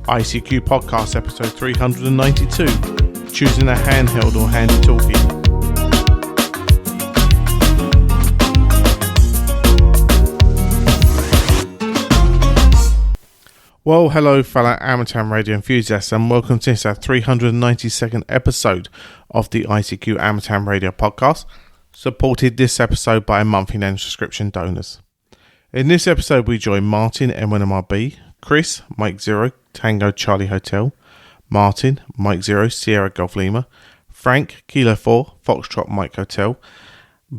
ICQ Podcast episode 392, choosing a handheld or Handie Talkie. Well, hello fellow amateur radio enthusiasts, and welcome to this our 392nd episode of the ICQ Amateur Radio Podcast, supported this episode by monthly name subscription donors. In this episode we join Martin M1MRB, Chris, Mike Zero, Tango Charlie Hotel, Martin, Mike Zero, Sierra Golf Lima, Frank, Kilo 4, Foxtrot Mike Hotel,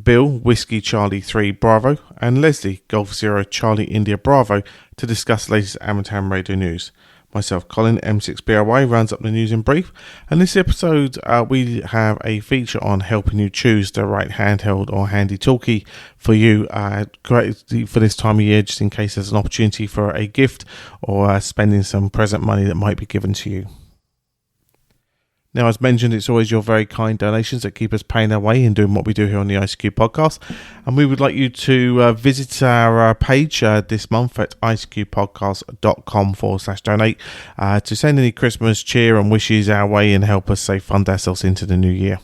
Bill, Whiskey Charlie 3 Bravo, and Leslie, Golf 0 Charlie India Bravo, to discuss the latest amateur radio news. Myself, Colin M6BRY, rounds up the news in brief, and this episode we have a feature on helping you choose the right handheld or Handie Talkie for you, great for this time of year, just in case there's an opportunity for a gift or spending some present money that might be given to you. Now, as mentioned, it's always your very kind donations that keep us paying our way in doing what we do here on the ICQ podcast. And we would like you to visit our page this month at icqpodcast.com/donate to send any Christmas cheer and wishes our way and help us fund ourselves into the new year.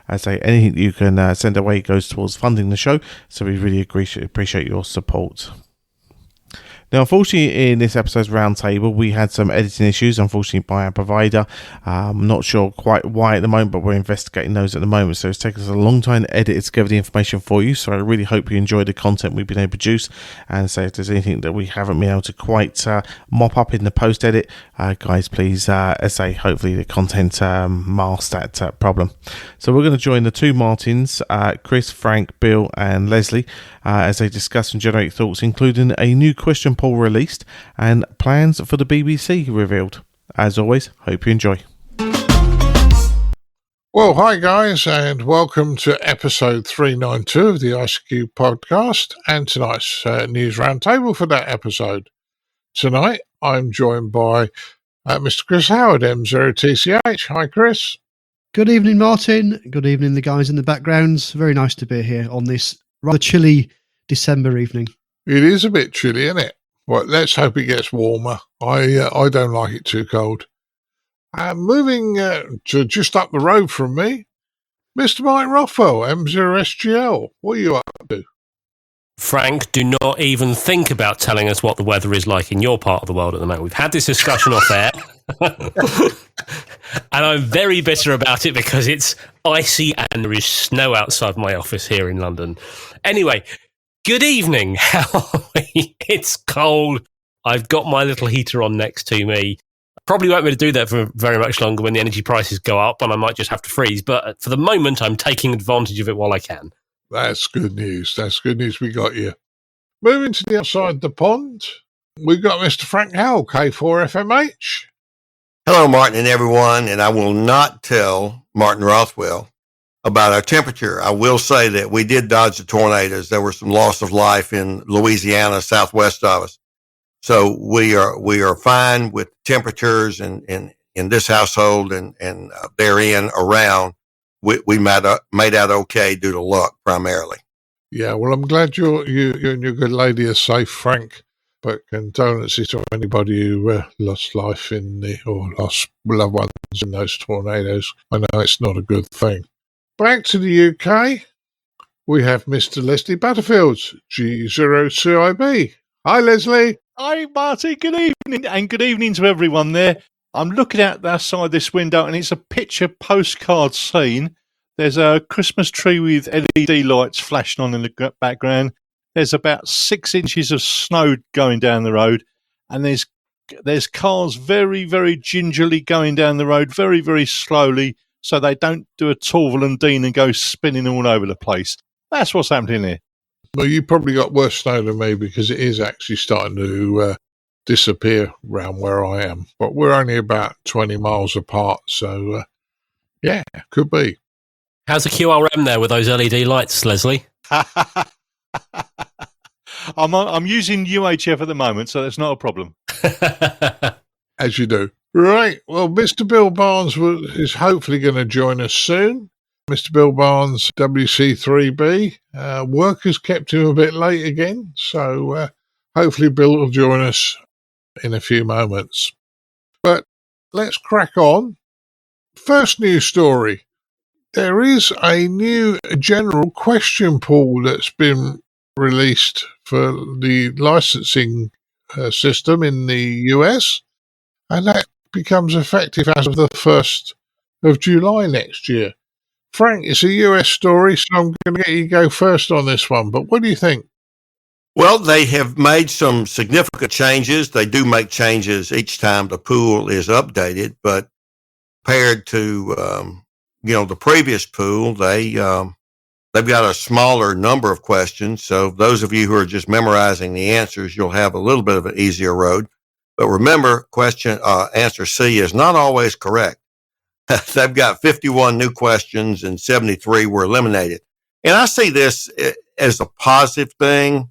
I say anything you can send away goes towards funding the show, so we really appreciate your support. Now, unfortunately, in this episode's roundtable, we had some editing issues, unfortunately, by our provider. I'm not sure quite why at the moment, but we're investigating those at the moment. So it's taken us a long time to edit together the information for you. So I really hope you enjoy the content we've been able to produce. And so if there's anything that we haven't been able to quite mop up in the post-edit, guys, please, hopefully the content masks that problem. So we're going to join the two Martins, Chris, Frank, Bill, and Leslie, as they discuss and generate thoughts, including a new question poll released and plans for the BBC revealed. As always, hope you enjoy. Well, hi guys, and welcome to episode 392 of the ICQ podcast and tonight's news roundtable for that episode. Tonight, I'm joined by Mr. Chris Howard, M0TCH. Hi, Chris. Good evening, Martin. Good evening, the guys in the backgrounds. Very nice to be here on this rather chilly December evening. It is a bit chilly, isn't it? Well, let's hope it gets warmer. I don't like it too cold. Moving to just up the road from me, Mr. Mike Rothwell, M0SGL. What are you up to? Frank, do not even think about telling us what the weather is like in your part of the world at the moment. We've had this discussion off air, and I'm very bitter about it because it's icy and there is snow outside my office here in London. Anyway, good evening. How are we? It's cold. I've got my little heater on next to me. I probably won't be able to do that for very much longer when the energy prices go up and I might just have to freeze. But for the moment, I'm taking advantage of it while I can. That's good news. That's good news we got you. Moving to the other side of the pond, we've got Mr. Frank Howell, K4FMH. Hello, Martin and everyone, and I will not tell Martin Rothwell about our temperature. I will say that we did dodge the tornadoes. There was some loss of life in Louisiana, southwest of us. So we are fine with temperatures and in this household and therein around. We made out okay due to luck primarily. Yeah, well, I'm glad you and your good lady are safe, Frank. But condolences to anybody who lost life or lost loved ones in those tornadoes. I know it's not a good thing. Back to the UK, we have Mr. Leslie Butterfields, G0CIB. Hi, Leslie. Hi, Marty. Good evening, and good evening to everyone there. I'm looking out outside this window, and it's a picture postcard scene. There's a Christmas tree with LED lights flashing on in the background. There's about 6 inches of snow going down the road, and there's cars very, very gingerly going down the road, very, very slowly, so they don't do a Torval and Dean and go spinning all over the place. That's what's happening here. Well, you probably got worse snow than me because it is actually starting to disappear around where I am. But we're only about 20 miles apart, so yeah, could be. How's the QRM there with those LED lights, Leslie? I'm using UHF at the moment, so that's not a problem. As you do. Right, well, Mr. Bill Barnes is hopefully going to join us soon. Mr. Bill Barnes, WC3B. Work has kept him a bit late again, so hopefully Bill will join us in a few moments. But let's crack on. First news story. There is a new general question pool that's been released for the licensing system in the US, and that becomes effective as of the 1st of July next year. Frank, it's a US story, so I'm going to get you to go first on this one, but what do you think? Well, they have made some significant changes. They do make changes each time the pool is updated, but compared to the previous pool, they've got a smaller number of questions. So those of you who are just memorizing the answers, you'll have a little bit of an easier road. But remember, answer C is not always correct. They've got 51 new questions and 73 were eliminated. And I see this as a positive thing.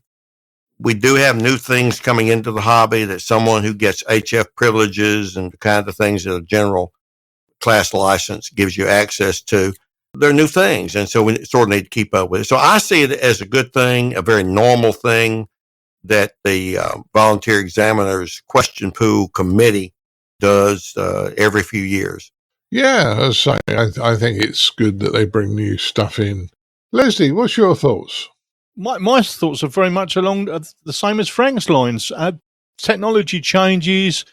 We do have new things coming into the hobby that someone who gets HF privileges and the kind of things that a general class license gives you access to. They're new things, and so we sort of need to keep up with it. So I see it as a good thing, a very normal thing that the Volunteer Examiners Question Pool Committee does every few years. Yeah, I think it's good that they bring new stuff in. Leslie, what's your thoughts? My thoughts are very much along the same as Frank's lines. Technology changes.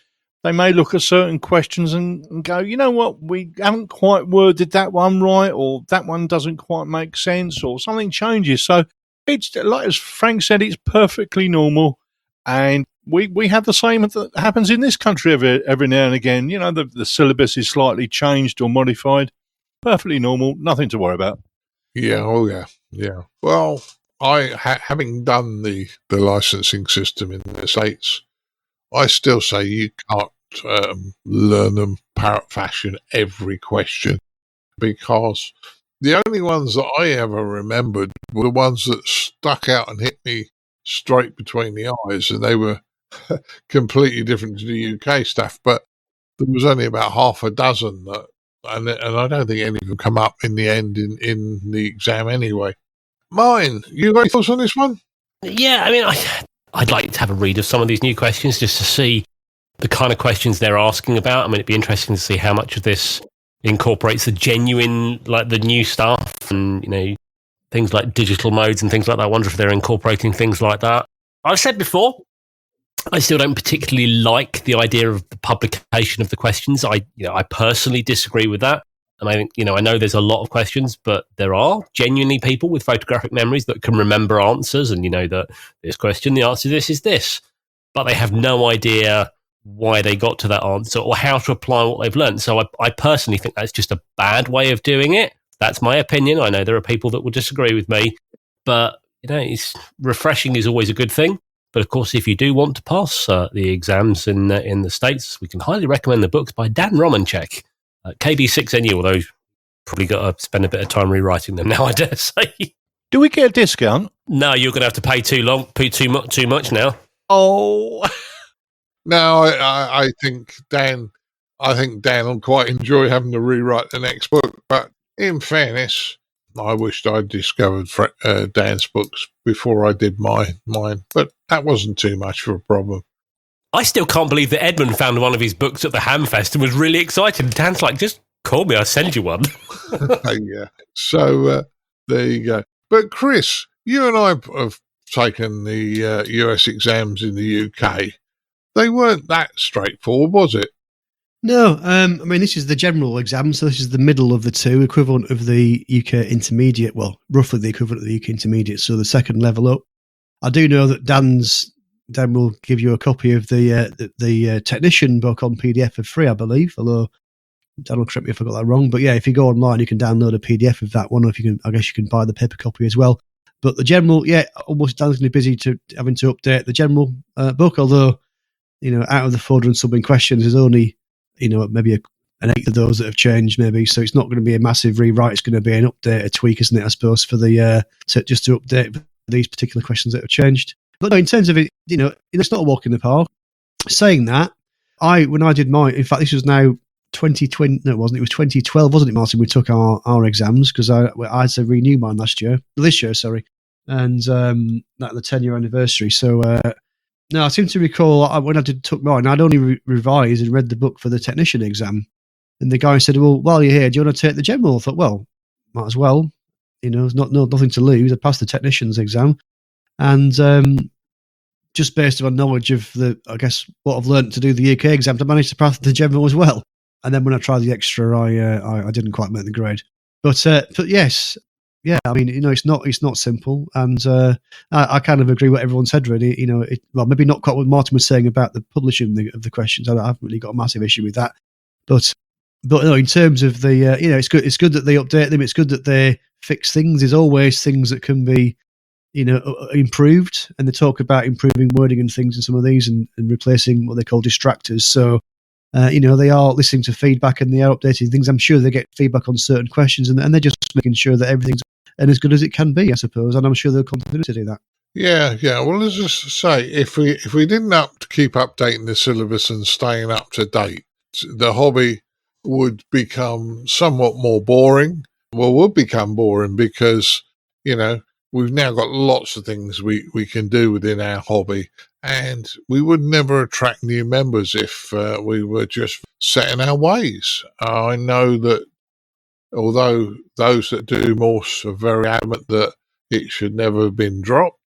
They may look at certain questions and go, you know what, we haven't quite worded that one right, or that one doesn't quite make sense, or something changes. So it's, like as Frank said, it's perfectly normal. And we have the same that happens in this country every now and again. You know, the syllabus is slightly changed or modified. Perfectly normal, nothing to worry about. Yeah, yeah. Well, having done the licensing system in the States, I still say you can't learn them parrot fashion every question, because the only ones that I ever remembered were the ones that stuck out and hit me straight between the eyes, and they were completely different to the UK stuff. But there was only about half a dozen and I don't think any of them come up in the end in the exam anyway. Mine, you got any thoughts on this one? Yeah, I mean, I'd like to have a read of some of these new questions just to see the kind of questions they're asking about. I mean, it'd be interesting to see how much of this incorporates the genuine, like the new stuff and, you know, things like digital modes and things like that. I wonder if they're incorporating things like that. I've said before, I still don't particularly like the idea of the publication of the questions. I personally disagree with that. And I think, I know there's a lot of questions, but there are genuinely people with photographic memories that can remember answers and, that this question, the answer to this is this. But they have no idea why they got to that answer or how to apply what they've learned. So I personally think that's just a bad way of doing it. That's my opinion. I know there are people that will disagree with me, but, it's refreshing is always a good thing. But of course, if you do want to pass the exams in the States, we can highly recommend the books by Dan Romanchek. KB6NU, although you've probably got to spend a bit of time rewriting them now, I dare say. Do we get a discount? No, you're going to have to pay too much now. Oh. No, I think Dan will quite enjoy having to rewrite the next book. But in fairness, I wished I'd discovered Dan's books before I did mine. But that wasn't too much of a problem. I still can't believe that Edmund found one of his books at the Hamfest and was really excited. Dan's like, just call me, I'll send you one. Yeah. So there you go. But Chris, you and I have taken the US exams in the UK. They weren't that straightforward, was it? No, I mean, this is the general exam, so this is the middle of the two, equivalent of the UK intermediate, well, roughly the equivalent of the UK intermediate, so the second level up. I do know that Dan will give you a copy of the technician book on PDF for free, I believe, although Dan will correct me if I got that wrong. But yeah, if you go online, you can download a PDF of that one, or I guess you can buy the paper copy as well. But the general, almost Dan's going to be busy having to update the general book, although, out of the 400 something questions, there's only, maybe an 8 of those that have changed, maybe. So it's not going to be a massive rewrite. It's going to be an update, a tweak, isn't it, I suppose, for just to update these particular questions that have changed. But no, in terms of it, it's not a walk in the park. Saying that, when I did mine, in fact, this was now 2020, no, it wasn't, it was 2012, wasn't it, Martin? We took our exams because I had to renew mine this year, sorry, and that the 10-year anniversary. So No, I seem to recall when I took mine, I'd only revised and read the book for the technician exam. And the guy said, well, while you're here, do you want to take the general? I thought, well, might as well. There's nothing to lose. I passed the technician's exam. And just based on knowledge of what I've learned to do the UK exam, I managed to pass the general as well. And then when I tried the extra, I didn't quite make the grade. But yes, yeah, I mean, it's not simple, and I kind of agree with what everyone said. Really, maybe not quite what Martin was saying about the publishing of the questions. I haven't really got a massive issue with that, but no, in terms of the, it's good. It's good that they update them. It's good that they fix things. There's always things that can be, improved, and they talk about improving wording and things in some of these, and replacing what they call distractors. So. They are listening to feedback and they are updating things. I'm sure they get feedback on certain questions, and they're just making sure that everything's as good as it can be, I suppose. And I'm sure they'll continue to do that. Yeah. Well, let's just say if we didn't keep updating the syllabus and staying up to date, the hobby would become somewhat more boring. Well, would become boring because we've now got lots of things we can do within our hobby. And we would never attract new members if we were just set in our ways. I know that although those that do Morse are very adamant that it should never have been dropped,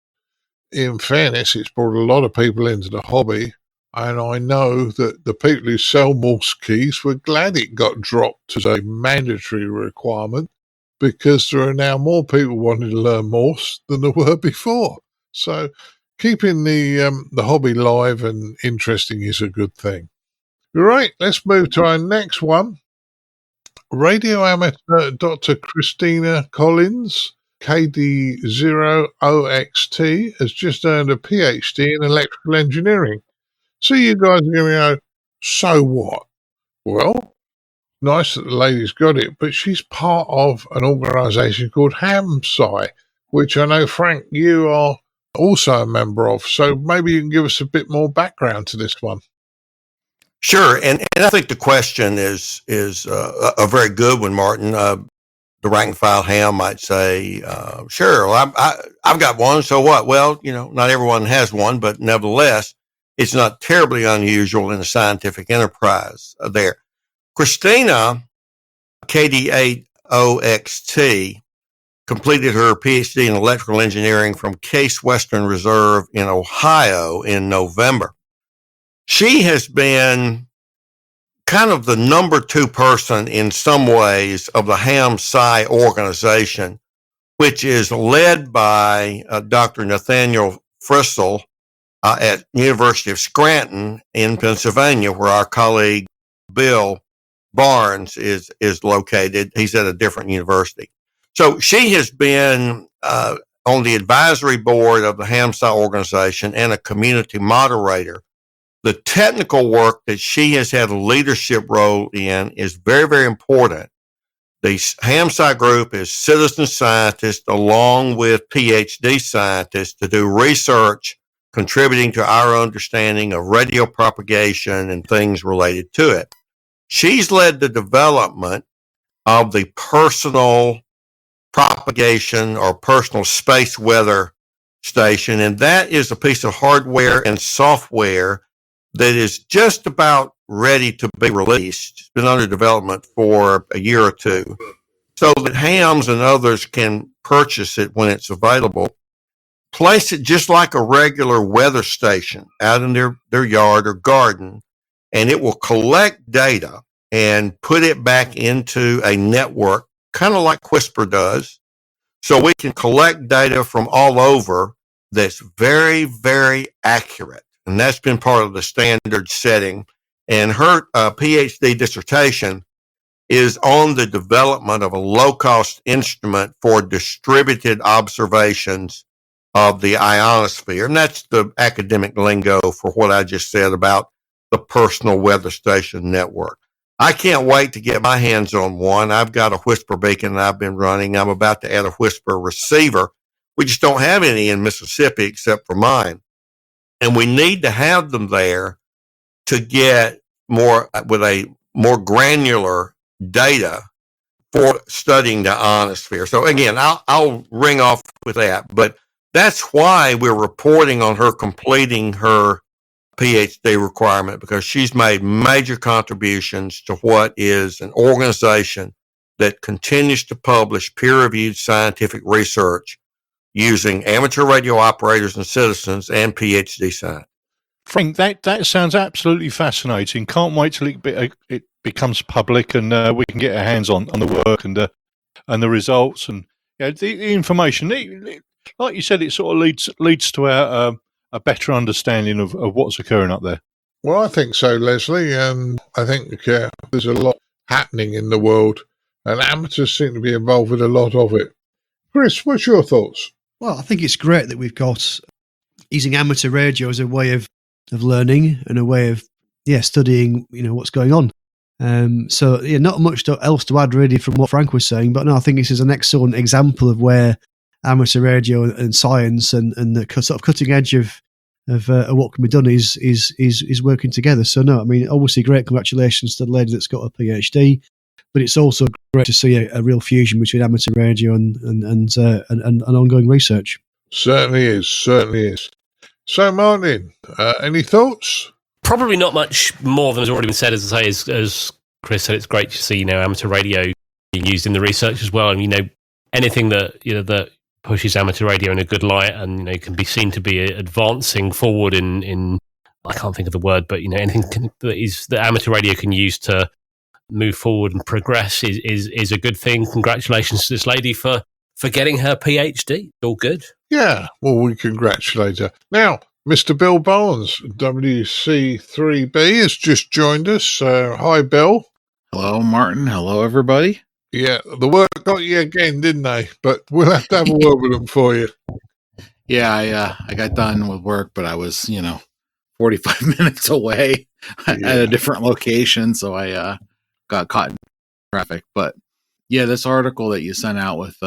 in fairness, it's brought a lot of people into the hobby. And I know that the people who sell Morse keys were glad it got dropped as a mandatory requirement, because there are now more people wanting to learn Morse than there were before. So keeping the hobby live and interesting is a good thing. Right, let's move to our next one. Radio amateur Dr. Christina Collins, KD0OXT, has just earned a PhD in electrical engineering. So you guys are going to go, so what? Well, nice that the lady's got it, but she's part of an organisation called CAMSAT, which I know, Frank, you are also a member of. So maybe you can give us a bit more background to this one. Sure, and I think the question is a very good one, Martin. The rank and file ham might say, "Sure, well, I've got one. So what?" Well, not everyone has one, but nevertheless, it's not terribly unusual in a scientific enterprise. There, Christina, KD8OXT, completed her PhD in electrical engineering from Case Western Reserve in Ohio in November. She has been kind of the number 2 person in some ways of the HAM-SCI organization, which is led by Dr. Nathaniel Frissell at University of Scranton in Pennsylvania, where our colleague Bill Barnes is located. He's at a different university. So she has been on the advisory board of the HAM-SCI organization and a community moderator. The technical work that she has had a leadership role in is very, very important. The HAM-SCI group is citizen scientists along with PhD scientists to do research contributing to our understanding of radio propagation and things related to it. She's led the development of the personal propagation or personal space weather station, and that is a piece of hardware and software that is just about ready to be released. It's been under development for a year or two, so that hams and others can purchase it when it's available, place it just like a regular weather station out in their yard or garden, and it will collect data and put it back into a network, kind of like Whisper does. So we can collect data from all over that's very, very accurate. And that's been part of the standard setting. And her PhD dissertation is on the development of a low-cost instrument for distributed observations of the ionosphere. And that's the academic lingo for what I just said about the personal weather station network. I can't wait to get my hands on one. I've got a Whisper beacon that I've been running. I'm about to add a Whisper receiver. We just don't have any in Mississippi except for mine. And we need to have them there to get more granular data for studying the ionosphere. So again, I'll ring off with that. But That's why we're reporting on her completing her PhD requirement, because she's made major contributions to what is an organization that continues to publish peer-reviewed scientific research using amateur radio operators and citizens and PhD science. Frank, that sounds absolutely fascinating. Can't wait till it becomes public and we can get our hands on the work and the results and the information. Like you said, it sort of leads to a better understanding of what's occurring up there. Well, I think so, Leslie, and I think there's a lot happening in the world, and amateurs seem to be involved with a lot of it. Chris, what's your thoughts? Well, I think it's great that we've got using amateur radio as a way of learning and a way of studying what's going on. Not much else to add really from what Frank was saying, but no, I think this is an excellent example of where amateur radio and science and the sort of cutting edge of what can be done is working together. So no, I mean, obviously great congratulations to the lady that's got a PhD, but it's also great to see a real fusion between amateur radio and ongoing research. Certainly is. So, Martin, any thoughts? Probably not much more than has already been said. As I say, as Chris said, it's great to see amateur radio being used in the research as well, and anything that pushes amateur radio in a good light and can be seen to be advancing forward in I can't think of the word, but anything that amateur radio can use to move forward and progress is a good thing. Congratulations to this lady for getting her PhD. All good. Yeah, well, we congratulate her. Now, Mr. Bill Barnes, WC3B, has just joined us. Hi, Bill. Hello, Martin. Hello, everybody. Yeah, the work got you again, didn't they? But we'll have to have a word with them for you. Yeah, I got done with work, but I was, 45 minutes away at a different location, so I got caught in traffic. But yeah, this article that you sent out with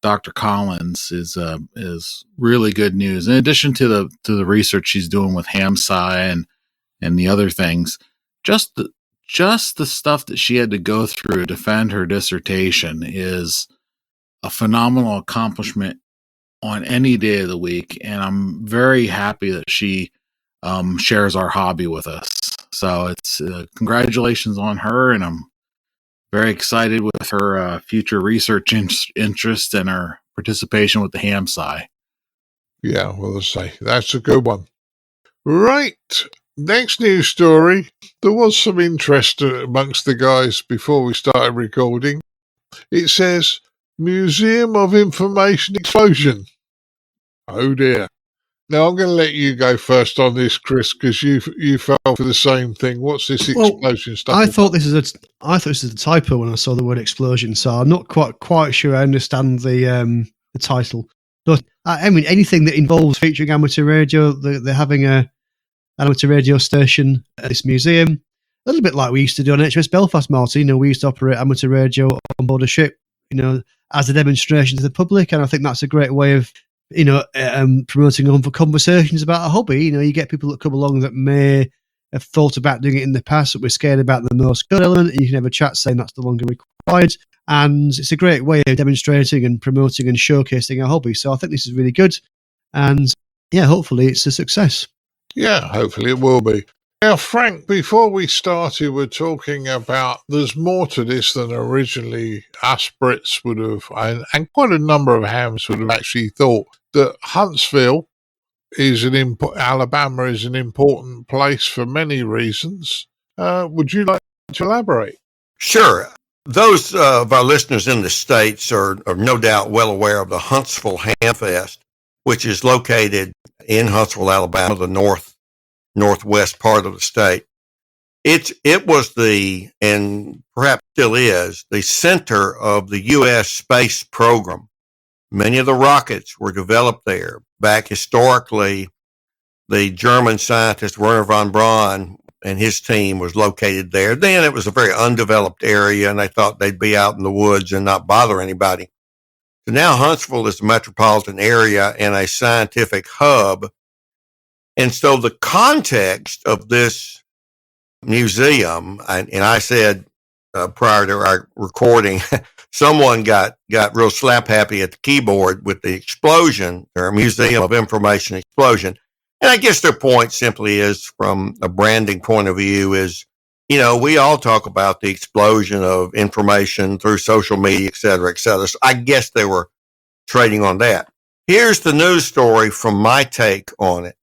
Dr. Collins is really good news. In addition to the research she's doing with CAMSAT and the other things, just the stuff that she had to go through to defend her dissertation is a phenomenal accomplishment on any day of the week. And I'm very happy that she shares our hobby with us. So it's congratulations on her. And I'm very excited with her future research interest and her participation with the HAMSci. Yeah, well, let's say that's a good one. Right. Next news story. There was some interest amongst the guys before we started recording. It says, Museum of Information Explosion. Oh dear. Now I'm going to let you go first on this, Chris, because you fell for the same thing. What's this explosion stuff? I thought this is a typo when I saw the word explosion, so I'm not quite sure I understand the title. But I mean, anything that involves featuring amateur radio, they're having an amateur radio station at this museum, a little bit like we used to do on HMS Belfast, Martin. We used to operate amateur radio on board a ship, as a demonstration to the public, and I think that's a great way of promoting on for conversations about a hobby. You get people that come along that may have thought about doing it in the past, but we're scared about the Morse code element, and you can have a chat saying that's no longer required. And it's a great way of demonstrating and promoting and showcasing a hobby. So I think this is really good. And yeah, hopefully it's a success. Yeah, hopefully it will be. Now, Frank, before we started, we're talking about there's more to this than originally us Brits would have, and quite a number of hams would have actually thought, that Huntsville Alabama is an important place for many reasons. Would you like to elaborate? Sure. Those of our listeners in the States are no doubt well aware of the Huntsville Ham Fest, which is located in Huntsville, Alabama, the northwest part of the state. It was and perhaps still is, the center of the U.S. space program. Many of the rockets were developed there. Back historically, the German scientist Werner von Braun and his team was located there. Then it was a very undeveloped area, and they thought they'd be out in the woods and not bother anybody. So now Huntsville is a metropolitan area and a scientific hub. And so the context of this museum, and I said prior to our recording, someone got real slap happy at the keyboard with the explosion, or Museum of Information Explosion. And I guess their point simply is, from a branding point of view, is, we all talk about the explosion of information through social media, et cetera, et cetera. So I guess they were trading on that. Here's the news story from my take on it.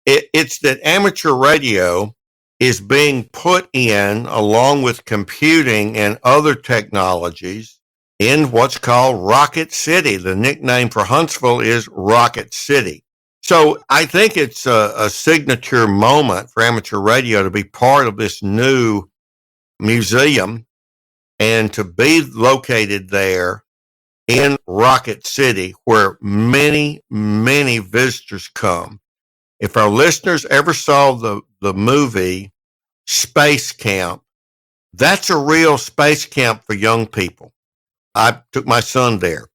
It's that amateur radio is being put in, along with computing and other technologies, in what's called Rocket City. The nickname for Huntsville is Rocket City. So I think it's a signature moment for amateur radio to be part of this new museum and to be located there in Rocket City, where many, many visitors come. If our listeners ever saw the movie Space Camp, that's a real space camp for young people. I took my son there,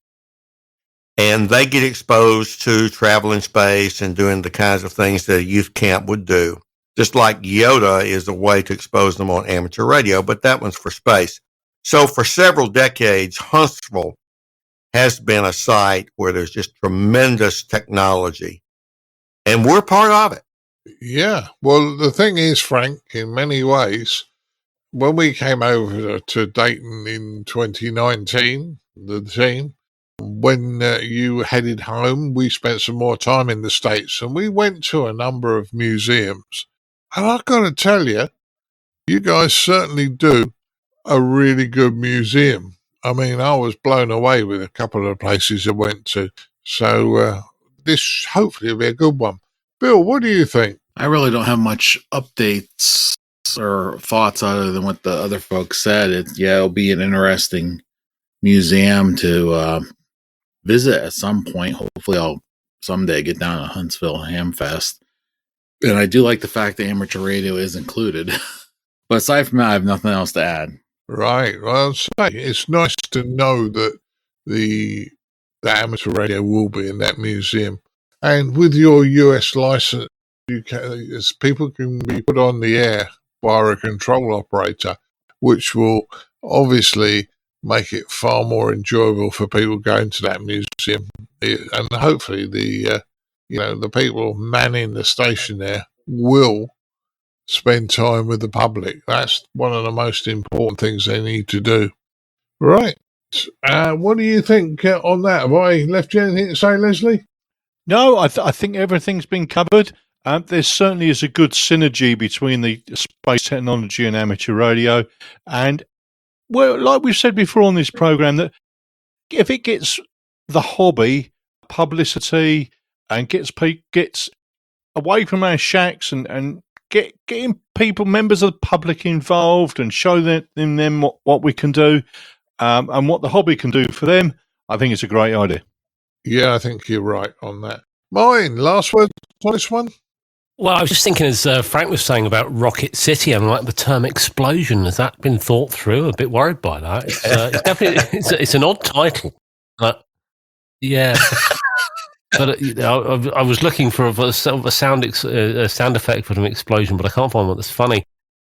and they get exposed to travel in space and doing the kinds of things that a youth camp would do, just like Yoda is a way to expose them on amateur radio, but that one's for space. So for several decades, Huntsville has been a site where there's just tremendous technology, and we're part of it. Yeah. Well, the thing is, Frank, in many ways, when we came over to Dayton in 2019, the team, when you headed home, we spent some more time in the States, and we went to a number of museums. And I've got to tell you, you guys certainly do a really good museum. I mean, I was blown away with a couple of places I went to. So this hopefully will be a good one. Bill, what do you think? I really don't have much updates or thoughts other than what the other folks said. It'll be an interesting museum to visit at some point. Hopefully I'll someday get down to Huntsville Hamfest. And I do like the fact that amateur radio is included. But aside from that, I have nothing else to add. Right. Well, it's nice to know that the amateur radio will be in that museum. And with your US license, people can be put on the air by a control operator, which will obviously make it far more enjoyable for people going to that museum. And hopefully the people manning the station there will spend time with the public. That's one of the most important things they need to do. Right. What do you think on that? Have I left you anything to say, Leslie? No, I think everything's been covered. There certainly is a good synergy between the space technology and amateur radio. And, well, like we've said before on this program, that if it gets the hobby publicity and gets away from our shacks and getting people, members of the public involved, and show them what we can do and what the hobby can do for them, I think it's a great idea. Yeah, I think you're right on that. Martin, last word on this one? Well, I was just thinking, as Frank was saying about Rocket City, I'm like, the term explosion, has that been thought through? A bit worried by that. It's definitely it's an odd title. But, yeah. But I was looking for a sound effect for an explosion, but I can't find one that's funny.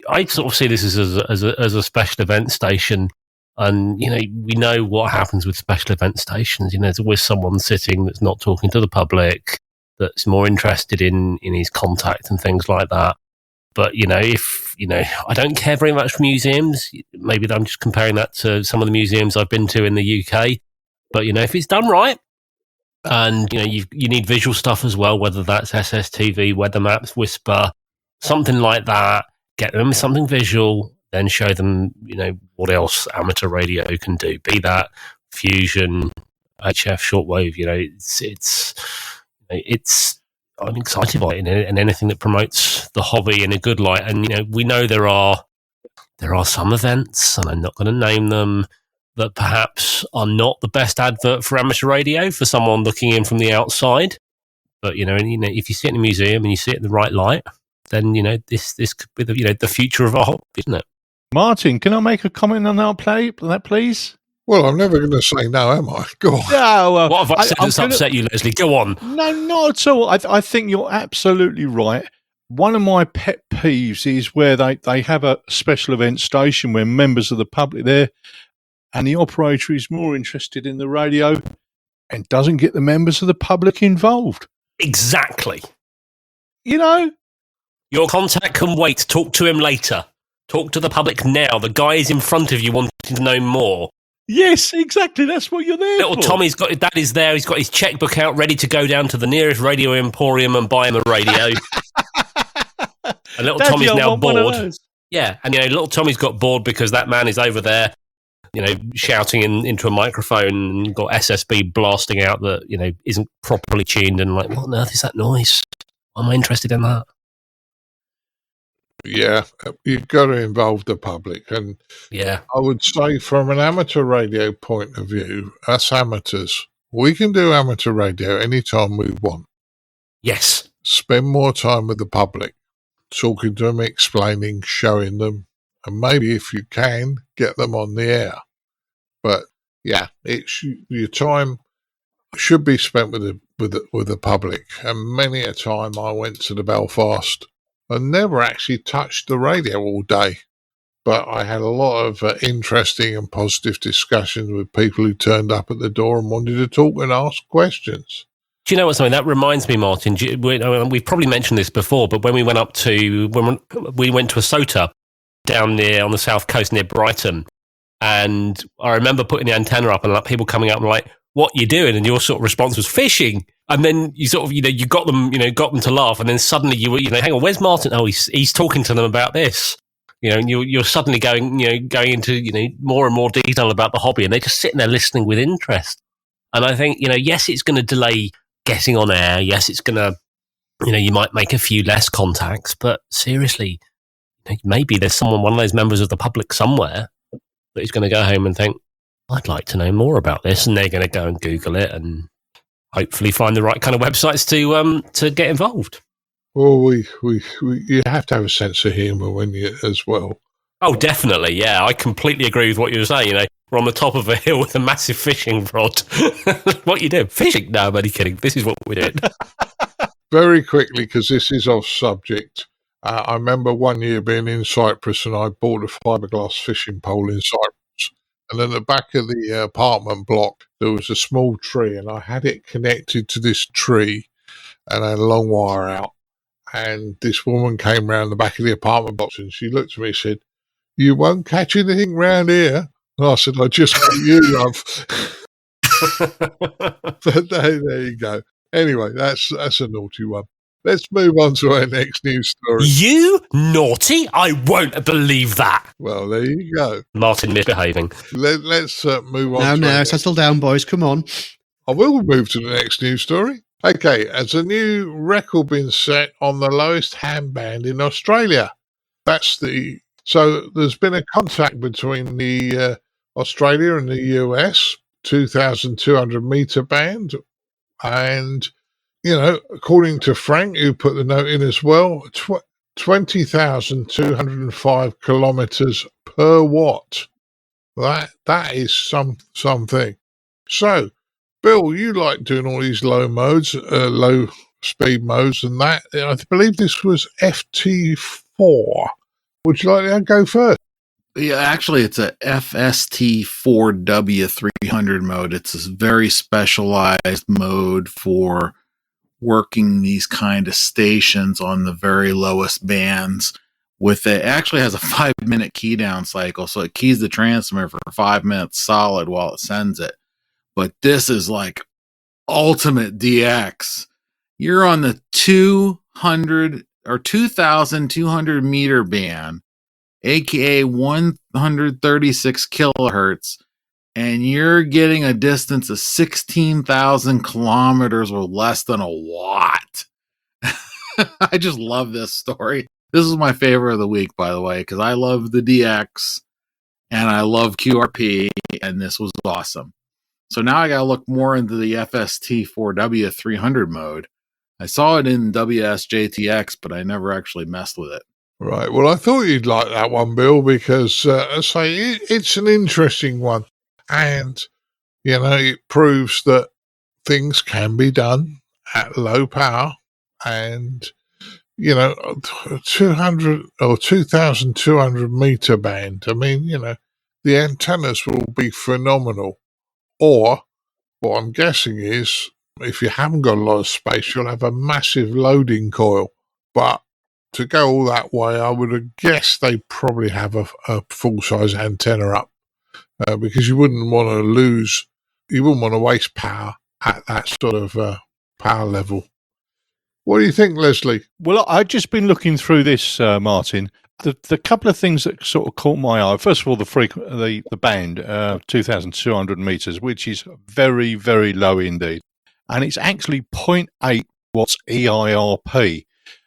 I sort of see this as a special event station, and we know what happens with special event stations. There's always someone sitting that's not talking to the public, that's more interested in his contact and things like that. But if I don't care very much for museums. Maybe I'm just comparing that to some of the museums I've been to in the UK. But if it's done right. And, you need visual stuff as well, whether that's SSTV, weather maps, Whisper, something like that. Get them something visual, then show them, what else amateur radio can do. Be that fusion, HF, shortwave, I'm excited by it, and anything that promotes the hobby in a good light. And, we know there are some events, and I'm not going to name them, that perhaps are not the best advert for amateur radio for someone looking in from the outside. But, if you see it in a museum and you see it in the right light, then, this could be the future of our hobby, isn't it? Martin, can I make a comment on that, please? Well, I'm never going to say no, am I? Go on. No, what have I said that's upset you, Leslie? Go on. No, not at all. I think you're absolutely right. One of my pet peeves is where they have a special event station where members of the public there, and the operator is more interested in the radio and doesn't get the members of the public involved. Exactly. You know? Your contact can wait. Talk to him later. Talk to the public now. The guy is in front of you wanting to know more. Yes, exactly. That's what you're there Little for. Tommy's got that is there. He's got his checkbook out, ready to go down to the nearest radio emporium and buy him a radio. And little Daddy, Tommy's I now want one of bored. those. Yeah, and little Tommy's got bored because that man is over there, shouting into a microphone and got SSB blasting out that isn't properly tuned, and like, what on earth is that noise? Why am I interested in that? Yeah, you've got to involve the public. And Yeah, I would say from an amateur radio point of view, us amateurs, we can do amateur radio anytime we want. yes, Spend more time with the public, talking to them, explaining, showing them, and maybe if you can, get them on the air. But yeah, your time should be spent with the public. And many a time I went to the Belfast and never actually touched the radio all day. But I had a lot of interesting and positive discussions with people who turned up at the door and wanted to talk and ask questions. Do you know what? Something that reminds me, Martin. We've probably mentioned this before, but when we went to a SOTA down near on the south coast near Brighton, and I remember putting the antenna up and like people coming up and like, "What you doing?" And your sort of response was fishing. And then you sort of you got them to laugh, and then suddenly you were hang on, where's Martin? Oh, he's talking to them about this. And you're suddenly going into more and more detail about the hobby, and they're just sitting there listening with interest. And I think yes, it's going to delay getting on air. Yes, it's going to you might make a few less contacts, but seriously, maybe there's one of those members of the public somewhere that is going to go home and think, I'd like to know more about this, and they're going to go and Google it and hopefully find the right kind of websites to get involved. Well, you have to have a sense of humour when you as well. Oh, definitely, yeah. I completely agree with what you were saying. We're on the top of a hill with a massive fishing rod. What you do? Fishing? No, I'm only kidding. This is what we're doing. Very quickly, because this is off subject. I remember one year being in Cyprus and I bought a fiberglass fishing pole in Cyprus. And at the back of the apartment block, there was a small tree, and I had it connected to this tree and I had a long wire out. And this woman came round the back of the apartment block and she looked at me and said, "You won't catch anything round here." And I said, "I just got you, love." But there you go. Anyway, that's a naughty one. Let's move on to our next news story. You naughty? I won't believe that. Well, there you go. Martin misbehaving. Let's move on. No, settle down, boys. Come on. I will move to the next news story. Okay, has a new record been set on the lowest ham band in Australia? So there's been a contact between the Australia and the US, 2,200 meter band, and according to Frank, who put the note in as well, 20,205 kilometers per watt. That is something. So, Bill, you like doing all these low speed modes and that. I believe this was FT4. Would you like to go first? Yeah, actually, it's a FST4W300 mode. It's a very specialized mode for working these kind of stations on the very lowest bands. It actually has a 5-minute key down cycle, so it keys the transmitter for 5 minutes solid while it sends it. But this is like ultimate DX. You're on the 200 or 2,200 meter band, aka 136 kilohertz, and you're getting a distance of 16,000 kilometers with less than a watt. I just love this story. This is my favorite of the week, by the way, because I love the DX and I love QRP, and this was awesome. So now I got to look more into the FST4W300 mode. I saw it in WSJTX, but I never actually messed with it. Right. Well, I thought you'd like that one, Bill, because I say it's an interesting one. And, it proves that things can be done at low power. And, 200 or 2,200 meter band. I mean, the antennas will be phenomenal. Or, what I'm guessing is, if you haven't got a lot of space, you'll have a massive loading coil. But to go all that way, I would have guessed they probably have a full-size antenna up, because you wouldn't want to waste power at that sort of power level. What do you think, Leslie? Well, I've just been looking through this, Martin. The couple of things that sort of caught my eye. First of all, the band, 2,200 meters, which is very, very low indeed, and it's actually 0.8 watts EIRP.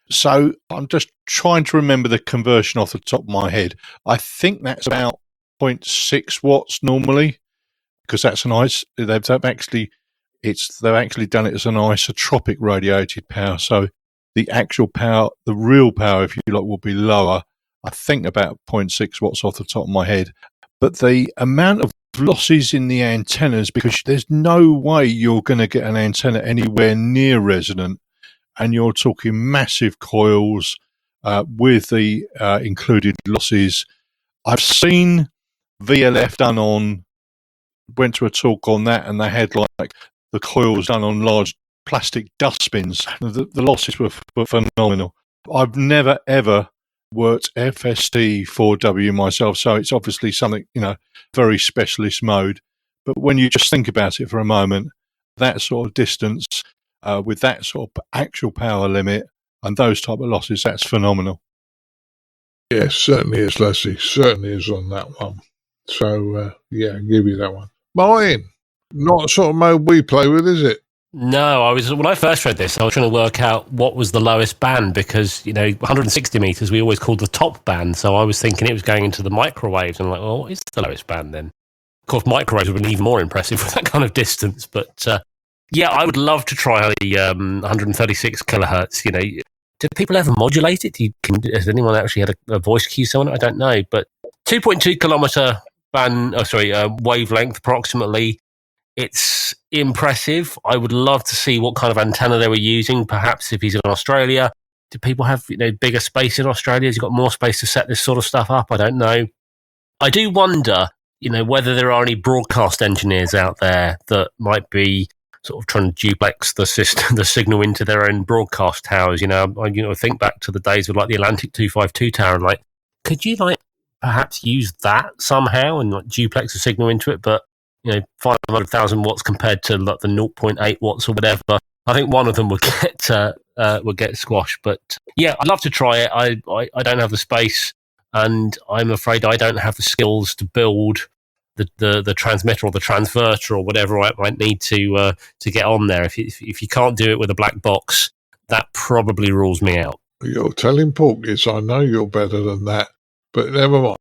So I'm just trying to remember the conversion off the top of my head. I think that's about 0.6 watts normally, because that's they've actually done it as an isotropic radiated power. So the actual power, the real power, if you like, will be lower. I think about 0.6 watts off the top of my head. But the amount of losses in the antennas, because there's no way you're going to get an antenna anywhere near resonant, and you're talking massive coils with the included losses. I've seen VLF went to a talk on that, and they had like the coils done on large plastic dustbins. The losses were phenomenal. I've never ever worked FST 4W myself, so it's obviously something, very specialist mode. But when you just think about it for a moment, that sort of distance with that sort of actual power limit and those type of losses, that's phenomenal. Yes, certainly is, Leslie. Certainly is on that one. So, yeah, I'll give you that one. Martin, not a sort of mode we play with, is it? No, when I first read this, I was trying to work out what was the lowest band, because 160 meters we always called the top band. So I was thinking it was going into the microwaves, and I'm like, well, what is the lowest band then? Of course, microwaves would have been even more impressive with that kind of distance. But yeah, I would love to try the 136 kilohertz. Do people ever modulate it? Has anyone actually had a voice cue on it? I don't know, but 2.2 kilometer wavelength approximately. It's impressive. I would love to see what kind of antenna they were using. Perhaps if he's in Australia, do people have bigger space in Australia? Has he got more space to set this sort of stuff up? I don't know. I do wonder, whether there are any broadcast engineers out there that might be sort of trying to duplex the signal into their own broadcast towers. I think back to the days of like the Atlantic 252 tower, and like, could you perhaps use that somehow and duplex the signal into it? But 500,000 watts compared to like the 0.8 watts or whatever, I think one of them would get squashed. But yeah, I'd love to try it. I don't have the space, and I'm afraid I don't have the skills to build the transmitter or the transverter or whatever I might need to get on there. If you can't do it with a black box, that probably rules me out. You're telling Porkis, I know you're better than that, but never mind.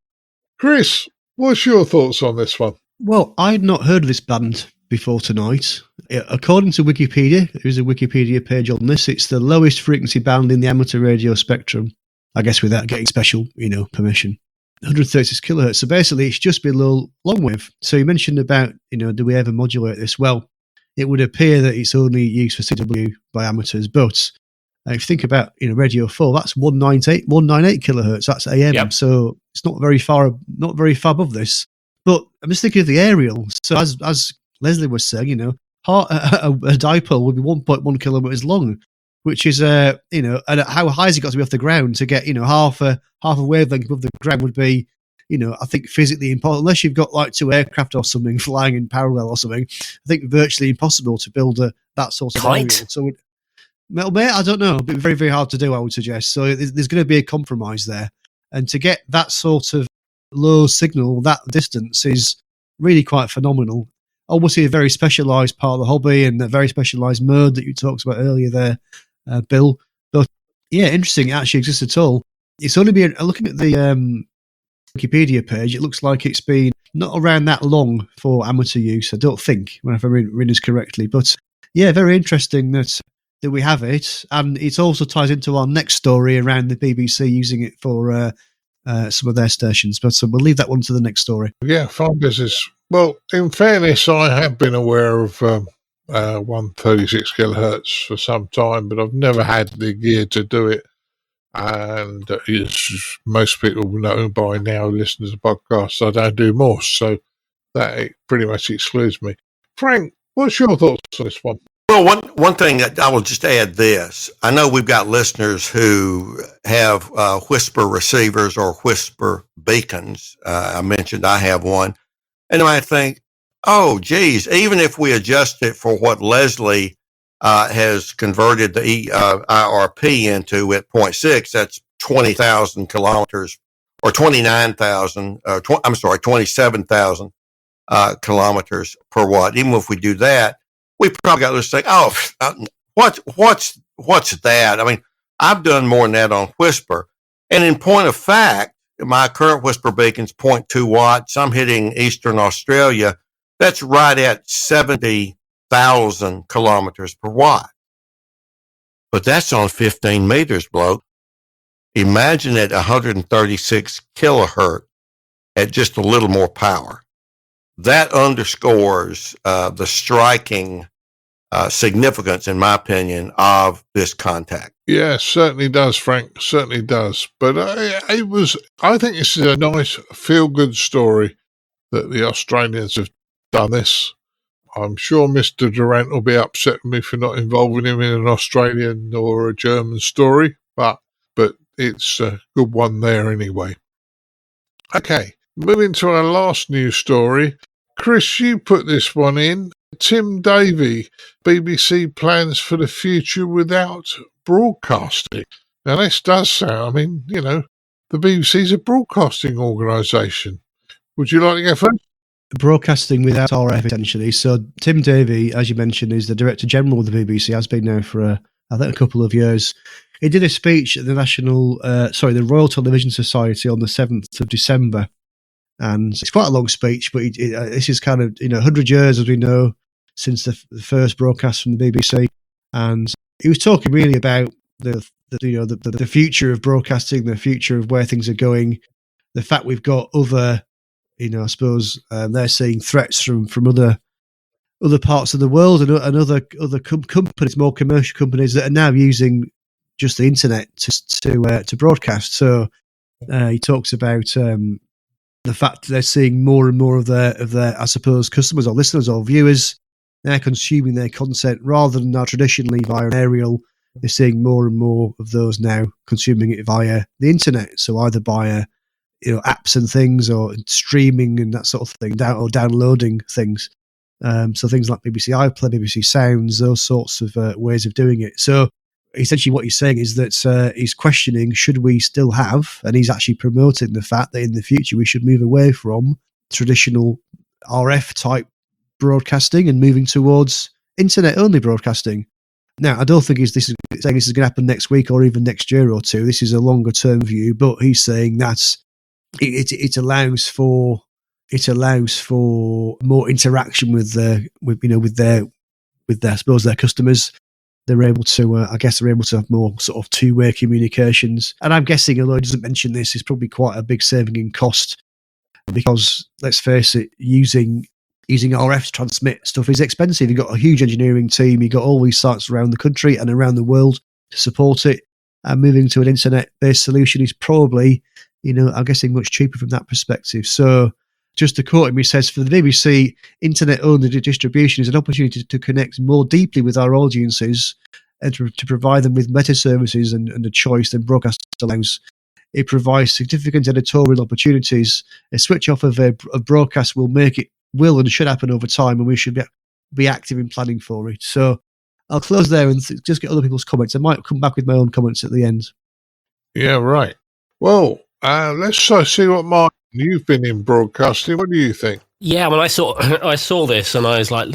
Chris, what's your thoughts on this one? Well, I'd not heard of this band before tonight. According to Wikipedia, there's a Wikipedia page on this. It's the lowest frequency band in the amateur radio spectrum, I guess without getting special, permission. 136 kilohertz. So basically, it's just below long wave. So you mentioned about, do we ever modulate this? Well, it would appear that it's only used for CW by amateurs, but if you think about, Radio 4, that's 198 kilohertz. That's AM. Yep. So it's not very far above this. But I'm just thinking of the aerial. So as Leslie was saying, a dipole would be 1.1 kilometers long, which is, and how high has it got to be off the ground to get, half a wavelength above the ground would be, I think physically impossible, unless you've got like two aircraft or something flying in parallel or something. I think virtually impossible to build that sort of aerial. So, I don't know. It'd be very, very hard to do, I would suggest. So there's going to be a compromise there. And to get that sort of low signal, that distance, is really quite phenomenal. Obviously a very specialised part of the hobby and a very specialised mode that you talked about earlier there, Bill. But yeah, interesting, it actually exists at all. It's only been, looking at the Wikipedia page, it looks like it's been not around that long for amateur use, I don't think, if I read this correctly. But yeah, very interesting that we have it, and it also ties into our next story around the BBC using it for some of their stations, but so we'll leave that one to the next story. Yeah, fine business. Well, in fairness, I have been aware of 136 kilohertz for some time, but I've never had the gear to do it. And as most people know by now, listen to the podcast, I don't do Morse, so that pretty much excludes me. Frank, what's your thoughts on this one? Well, one thing that I will just add this. I know we've got listeners who have whisper receivers or whisper beacons. I mentioned I have one. And I think, oh, geez, even if we adjust it for what Leslie has converted the IRP into at 0.6, that's 20,000 kilometers or 27,000 kilometers per watt. Even if we do that, we probably got to think, oh, what's that? I mean, I've done more than that on Whisper. And in point of fact, my current Whisper beacon's 0.2 watts. I'm hitting Eastern Australia. That's right at 70,000 kilometers per watt. But that's on 15 meters, bloke. Imagine at 136 kilohertz at just a little more power. That underscores the striking significance, in my opinion, of this contact. Yeah, certainly does, Frank. Certainly does. But I think this is a nice, feel-good story that the Australians have done this. I'm sure Mr. Durant will be upset with me for not involving him in an Australian or a German story, but it's a good one there anyway. Okay, moving to our last news story. Chris, you put this one in. Tim Davie, BBC plans for the future without broadcasting. Now, this does sound, the BBC's a broadcasting organisation. Would you like to go first? Broadcasting without RF, essentially. So Tim Davie, as you mentioned, is the Director General of the BBC, has been now for, I think, a couple of years. He did a speech at the Royal Television Society on the 7th of December. And it's quite a long speech, but this is kind of, 100 years, as we know, since the first broadcast from the BBC. And he was talking really about the future of broadcasting, the future of where things are going, the fact we've got other, I suppose they're seeing threats from other parts of the world and other companies, more commercial companies that are now using just the internet to broadcast. So he talks about the fact that they're seeing more and more of their, I suppose, customers or listeners or viewers, they're consuming their content rather than traditionally via an aerial. They're seeing more and more of those now consuming it via the internet. So either via apps and things, or streaming and that sort of thing, or downloading things. So things like BBC iPlayer, BBC Sounds, those sorts of ways of doing it. So essentially what he's saying is that he's questioning, should we still have, and he's actually promoting the fact that in the future we should move away from traditional RF type broadcasting and moving towards internet only broadcasting. Now, I don't think he's saying this is going to happen next week or even next year or two. This is a longer term view, but he's saying that it allows for more interaction with their I suppose their customers. They're able to have more sort of two-way communications. And I'm guessing, although he doesn't mention this, it's probably quite a big saving in cost, because let's face it, using RF to transmit stuff is expensive. You've got a huge engineering team. You've got all these sites around the country and around the world to support it. And moving to an internet-based solution is probably, I'm guessing, much cheaper from that perspective. So just to quote him, he says, for the BBC, internet-only distribution is an opportunity to connect more deeply with our audiences and to provide them with better services and a choice than broadcast allows. It provides significant editorial opportunities. A switch off of broadcast will and should happen over time, and we should be active in planning for it. So I'll close there and just get other people's comments. I might come back with my own comments at the end. Yeah, right. Well, let's see what Martin, you've been in broadcasting. What do you think? Yeah, when I saw this and I was like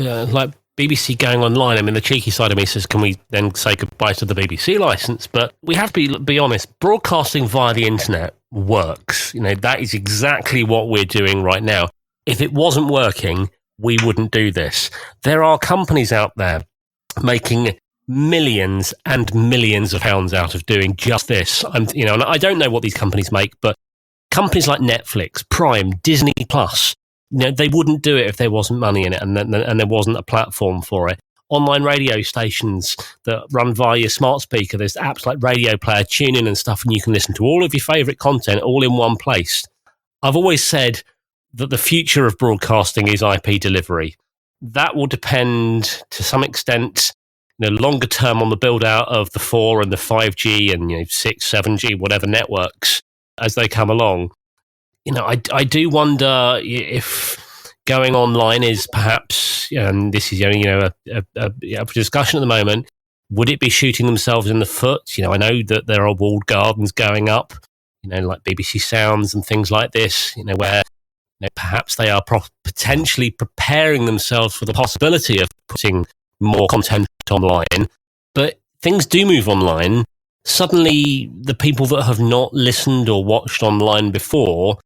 BBC going online. I mean, the cheeky side of me says, can we then say goodbye to the BBC license? But we have to be honest. Broadcasting via the internet works. That is exactly what we're doing right now. If it wasn't working, we wouldn't do this. There are companies out there making millions and millions of pounds out of doing just this. And I don't know what these companies make, but companies like Netflix, Prime, Disney Plus, they wouldn't do it if there wasn't money in it and there wasn't a platform for it. online radio stations that run via your smart speaker. There's apps like Radio Player, TuneIn and stuff, and you can listen to all of your favourite content all in one place. I've always said that the future of broadcasting is IP delivery. That will depend to some extent, longer term on the build out of the 4 and the 5G and 6, 7G, whatever networks as they come along. I do wonder if going online is perhaps, and this is only a discussion at the moment, would it be shooting themselves in the foot? I know that there are walled gardens going up, like BBC Sounds and things like this, where perhaps they are potentially preparing themselves for the possibility of putting more content online. But things do move online. Suddenly, the people that have not listened or watched online before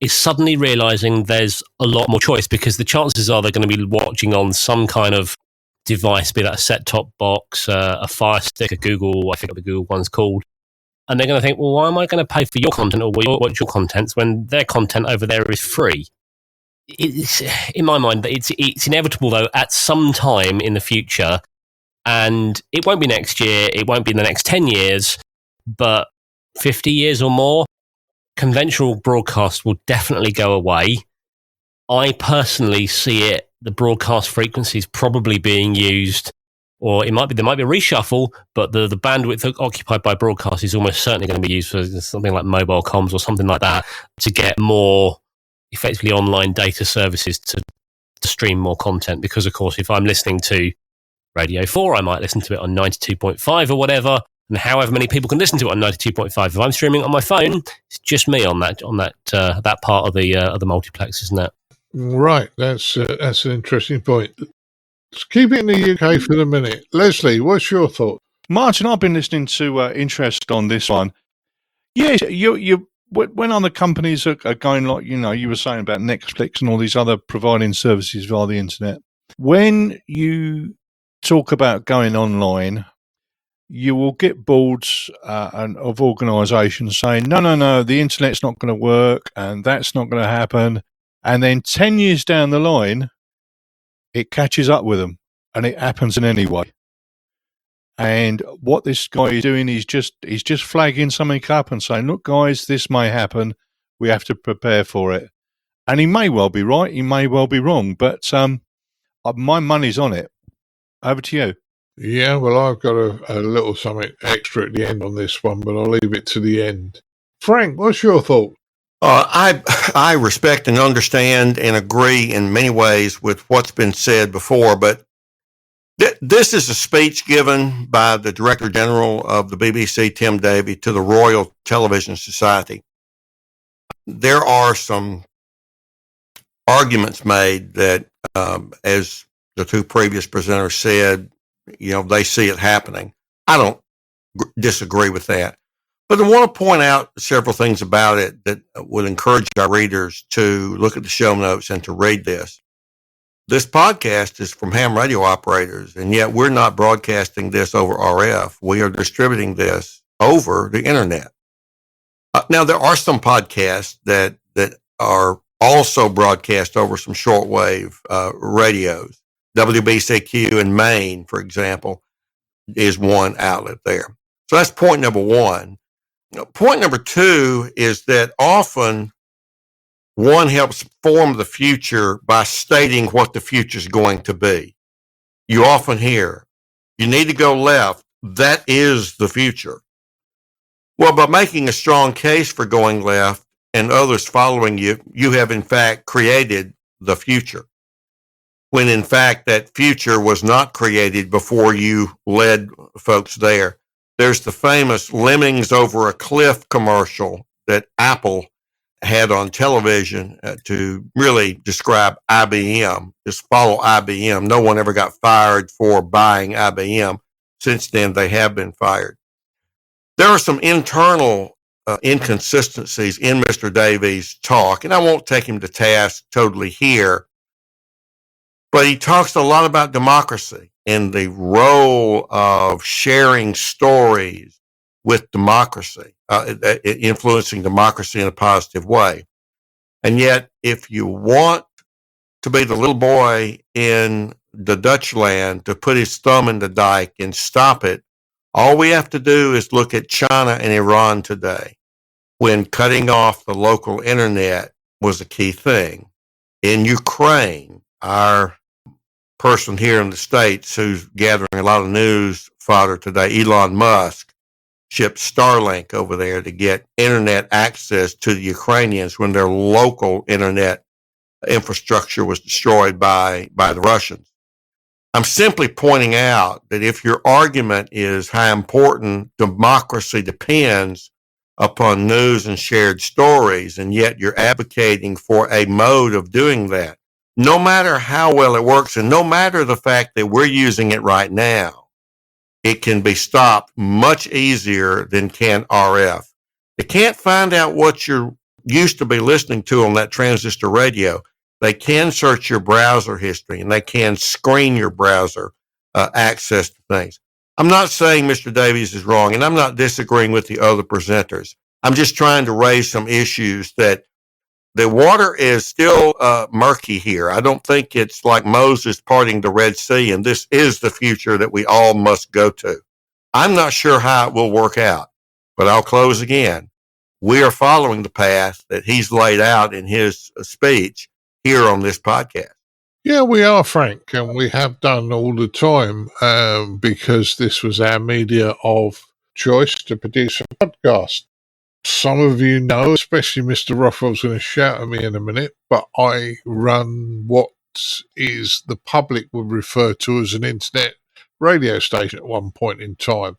is suddenly realizing there's a lot more choice, because the chances are they're going to be watching on some kind of device, be that a set-top box, a Fire Stick, a Google, I forget what the Google one's called. And they're going to think, well, why am I going to pay for your content or watch your contents when their content over there is free? It's, in my mind, it's inevitable, though, at some time in the future, and it won't be next year, it won't be in the next 10 years, but 50 years or more, conventional broadcast will definitely go away. I personally see the broadcast frequencies probably being used, or there might be a reshuffle, but the bandwidth occupied by broadcast is almost certainly going to be used for something like mobile comms or something like that, to get more effectively online data services to stream more content. Because, of course, if I'm listening to Radio 4, I might listen to it on 92.5 or whatever, and however many people can listen to it on 92.5. If I'm streaming it on my phone, it's just me on that part of the multiplex, isn't it? Right, that's an interesting point. Let's keep it in the UK for the minute. Leslie, what's your thought? Martin, I've been listening to interest on this one. Yes, you when other companies are going, like, you were saying about Netflix and all these other providing services via the internet. When you talk about going online, you will get boards of organisations saying, no, the internet's not going to work and that's not going to happen. And then 10 years down the line, it catches up with them and it happens in any way. And what this guy is doing is he's just flagging something up and saying, look, guys, this may happen. We have to prepare for it. And he may well be right. He may well be wrong. But my money's on it. Over to you. Yeah, well, I've got a little something extra at the end on this one, but I'll leave it to the end. Frank, what's your thought? I respect and understand and agree in many ways with what's been said before, but this is a speech given by the Director General of the BBC, Tim Davie, to the Royal Television Society. There are some arguments made that, as the two previous presenters said, they see it happening. I don't disagree with that. But I want to point out several things about it that would encourage our readers to look at the show notes and to read this. This podcast is from ham radio operators, and yet we're not broadcasting this over RF. We are distributing this over the internet. Now, there are some podcasts that are also broadcast over some shortwave radios. WBCQ in Maine, for example, is one outlet there. So that's point number one. Point number two is that often one helps form the future by stating what the future is going to be. You often hear, you need to go left. That is the future. Well, by making a strong case for going left and others following you, you have in fact created the future. When in fact that future was not created before you led folks there. There's the famous Lemmings Over a Cliff commercial that Apple had on television to really describe IBM. Just follow IBM. No one ever got fired for buying IBM. Since then, they have been fired. There are some internal inconsistencies in Mr. Davie's talk, and I won't take him to task totally here, but he talks a lot about democracy and the role of sharing stories with democracy, influencing democracy in a positive way. And yet, if you want to be the little boy in the Dutch land to put his thumb in the dike and stop it, all we have to do is look at China and Iran today, when cutting off the local internet was a key thing. In Ukraine, our person here in the States who's gathering a lot of news fodder today, Elon Musk, shipped Starlink over there to get internet access to the Ukrainians when their local internet infrastructure was destroyed by the Russians. I'm simply pointing out that if your argument is how important democracy depends upon news and shared stories, and yet you're advocating for a mode of doing that, no matter how well it works, and no matter the fact that we're using it right now, it can be stopped much easier than can RF. They can't find out what you're used to be listening to on that transistor radio. They can search your browser history, and they can screen your browser access to things. I'm not saying Mr. Davies is wrong, and I'm not disagreeing with the other presenters. I'm just trying to raise some issues that the water is still murky here. I don't think it's like Moses parting the Red Sea, and this is the future that we all must go to. I'm not sure how it will work out, but I'll close again. We are following the path that he's laid out in his speech here on this podcast. Yeah, we are, Frank, and we have done all the time because this was our media of choice to produce a podcast. Some of you know, especially Mr. Rothwell's going to shout at me in a minute, but I run what is the public would refer to as an internet radio station at one point in time.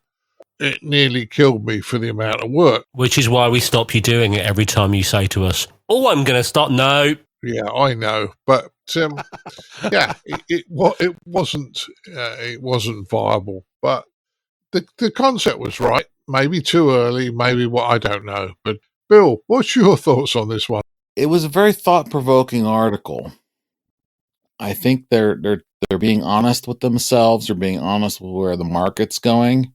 It nearly killed me for the amount of work. Which is why we stop you doing it every time you say to us, "Oh, I'm going to stop." No. Yeah, I know, but yeah, it wasn't viable. But the concept was right. Maybe too early, maybe what, I don't know. But Bill, what's your thoughts on this one? It was a very thought-provoking article. I think they're being honest with themselves. They're being honest with where the market's going.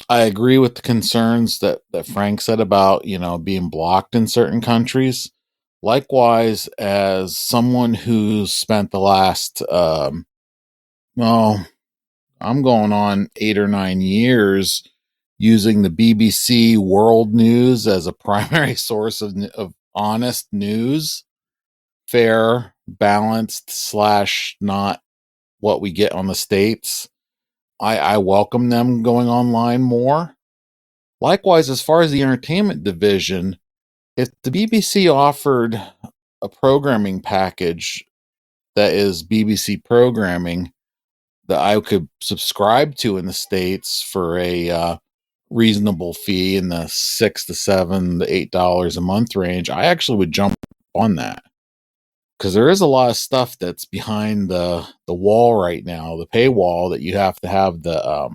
I agree with the concerns that Frank said about, being blocked in certain countries. Likewise, as someone who's spent the last, I'm going on 8 or 9 years using the BBC World News as a primary source of honest news, fair, balanced / not what we get on the States. I welcome them going online more. Likewise, as far as the entertainment division, if the BBC offered a programming package that is BBC programming that I could subscribe to in the States for a reasonable fee in the $6 to $7 to $8 a month range, I actually would jump on that. Because there is a lot of stuff that's behind the wall right now, the paywall, that you have to have the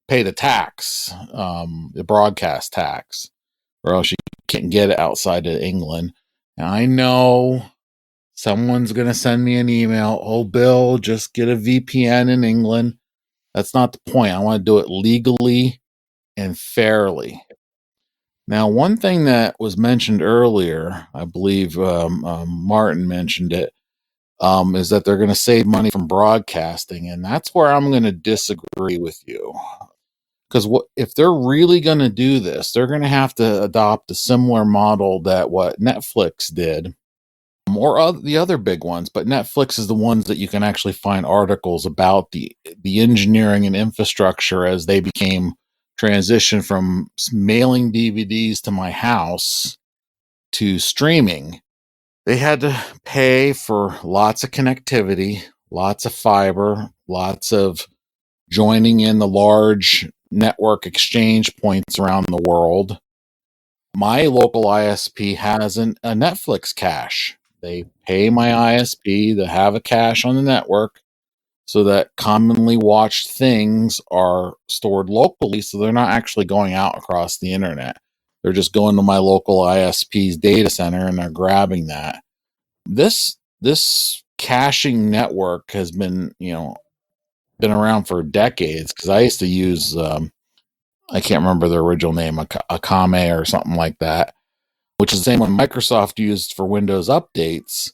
pay the tax, the broadcast tax, or else you can't get it outside of England. And I know someone's going to send me an email, "Oh, Bill, just get a VPN in England." That's not the point. I want to do it legally and fairly. Now, one thing that was mentioned earlier, I believe Martin mentioned it, is that they're going to save money from broadcasting. And that's where I'm going to disagree with you. Because if they're really going to do this, they're going to have to adopt a similar model that what Netflix did, or the other big ones. But Netflix is the ones that you can actually find articles about the engineering and infrastructure as they became transition from mailing DVDs to my house to streaming. They had to pay for lots of connectivity, lots of fiber, lots of joining in the large network exchange points around the world. My local ISP has a Netflix cache. They pay my ISP to have a cache on the network so that commonly watched things are stored locally, so they're not actually going out across the internet. They're just going to my local ISP's data center and they're grabbing that. This caching network has been around for decades, because I used to use I can't remember the original name, Akame or something like that, which is the same one Microsoft used for Windows updates.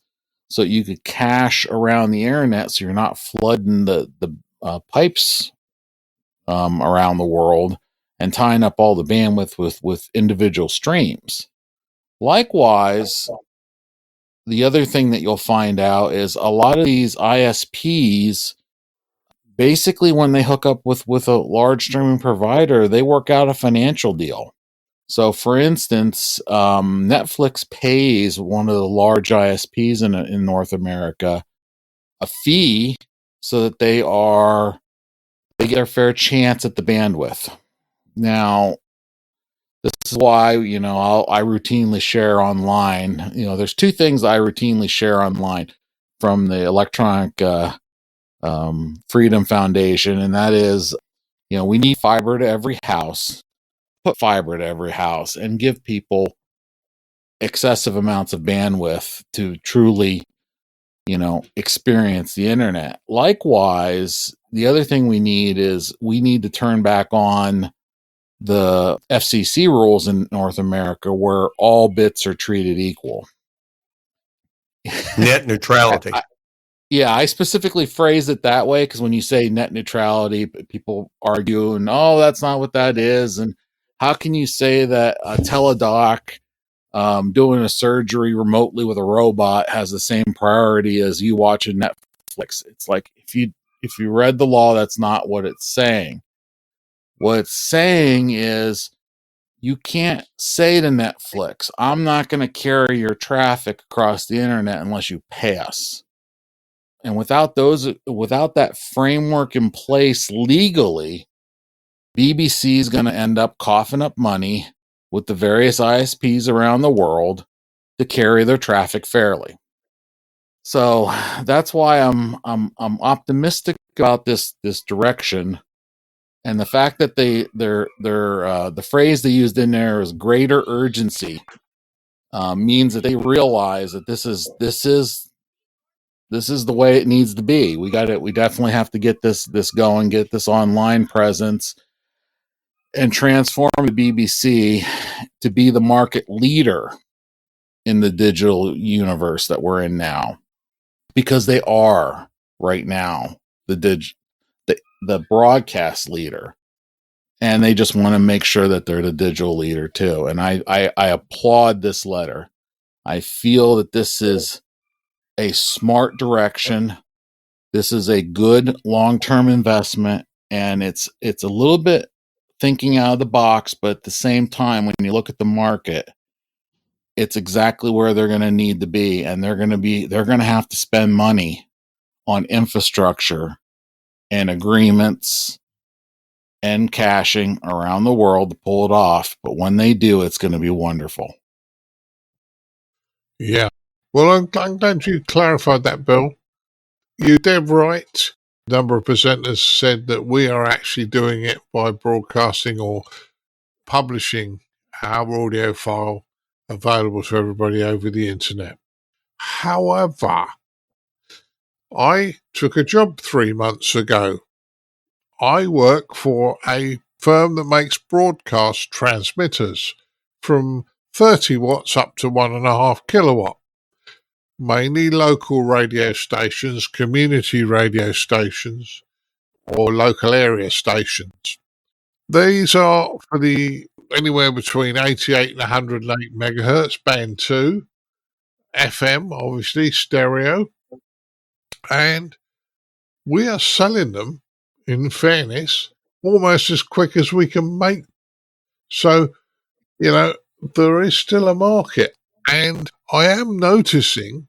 so you could cache around the internet so you're not flooding the pipes around the world and tying up all the bandwidth with individual streams. Likewise, the other thing that you'll find out is a lot of these ISPs, basically when they hook up with a large streaming provider, they work out a financial deal. So, for instance, Netflix pays one of the large ISPs in North America a fee so that they get their fair chance at the bandwidth. Now, this is why, I routinely share online. There's two things I routinely share online from the Electronic Freedom Foundation, and that is, we need fiber to every house. Put fiber to every house and give people excessive amounts of bandwidth to truly, experience the internet. Likewise, the other thing we need to turn back on the FCC rules in North America where all bits are treated equal. Net neutrality. I specifically phrase it that way because when you say net neutrality, people argue, and that's not what that is. And how can you say that a teledoc doing a surgery remotely with a robot has the same priority as you watching Netflix? It's like if you read the law, that's not what it's saying. What it's saying is you can't say to Netflix, I'm not going to carry your traffic across the internet unless you pay us. And without that framework in place legally, BBC is going to end up coughing up money with the various ISPs around the world to carry their traffic fairly. So that's why I'm optimistic about this direction, and the fact that the phrase they used in there is greater urgency means that they realize that this is the way it needs to be. We definitely have to get this going, get this online presence, and transform the BBC to be the market leader in the digital universe that we're in now, because they are right now the broadcast leader, and they just want to make sure that they're the digital leader too. And I applaud this letter. I feel that this is a smart direction. This is a good long-term investment, and it's a little bit thinking out of the box, but at the same time, when you look at the market, it's exactly where they're going to need to be, and they're going to have to spend money on infrastructure and agreements and caching around the world to pull it off. But when they do, it's going to be wonderful. Yeah. Well, I'm glad you clarified that, Bill. You're dead right. A number of presenters said that we are actually doing it by broadcasting or publishing our audio file available to everybody over the internet. However, I took a job 3 months ago. I work for a firm that makes broadcast transmitters from 30 watts up to 1.5 kilowatt. Mainly local radio stations, community radio stations, or local area stations. These are for the anywhere between 88 and 108 megahertz, band 2, FM, obviously, stereo, and we are selling them, in fairness, almost as quick as we can make. So, there is still a market, and I am noticing,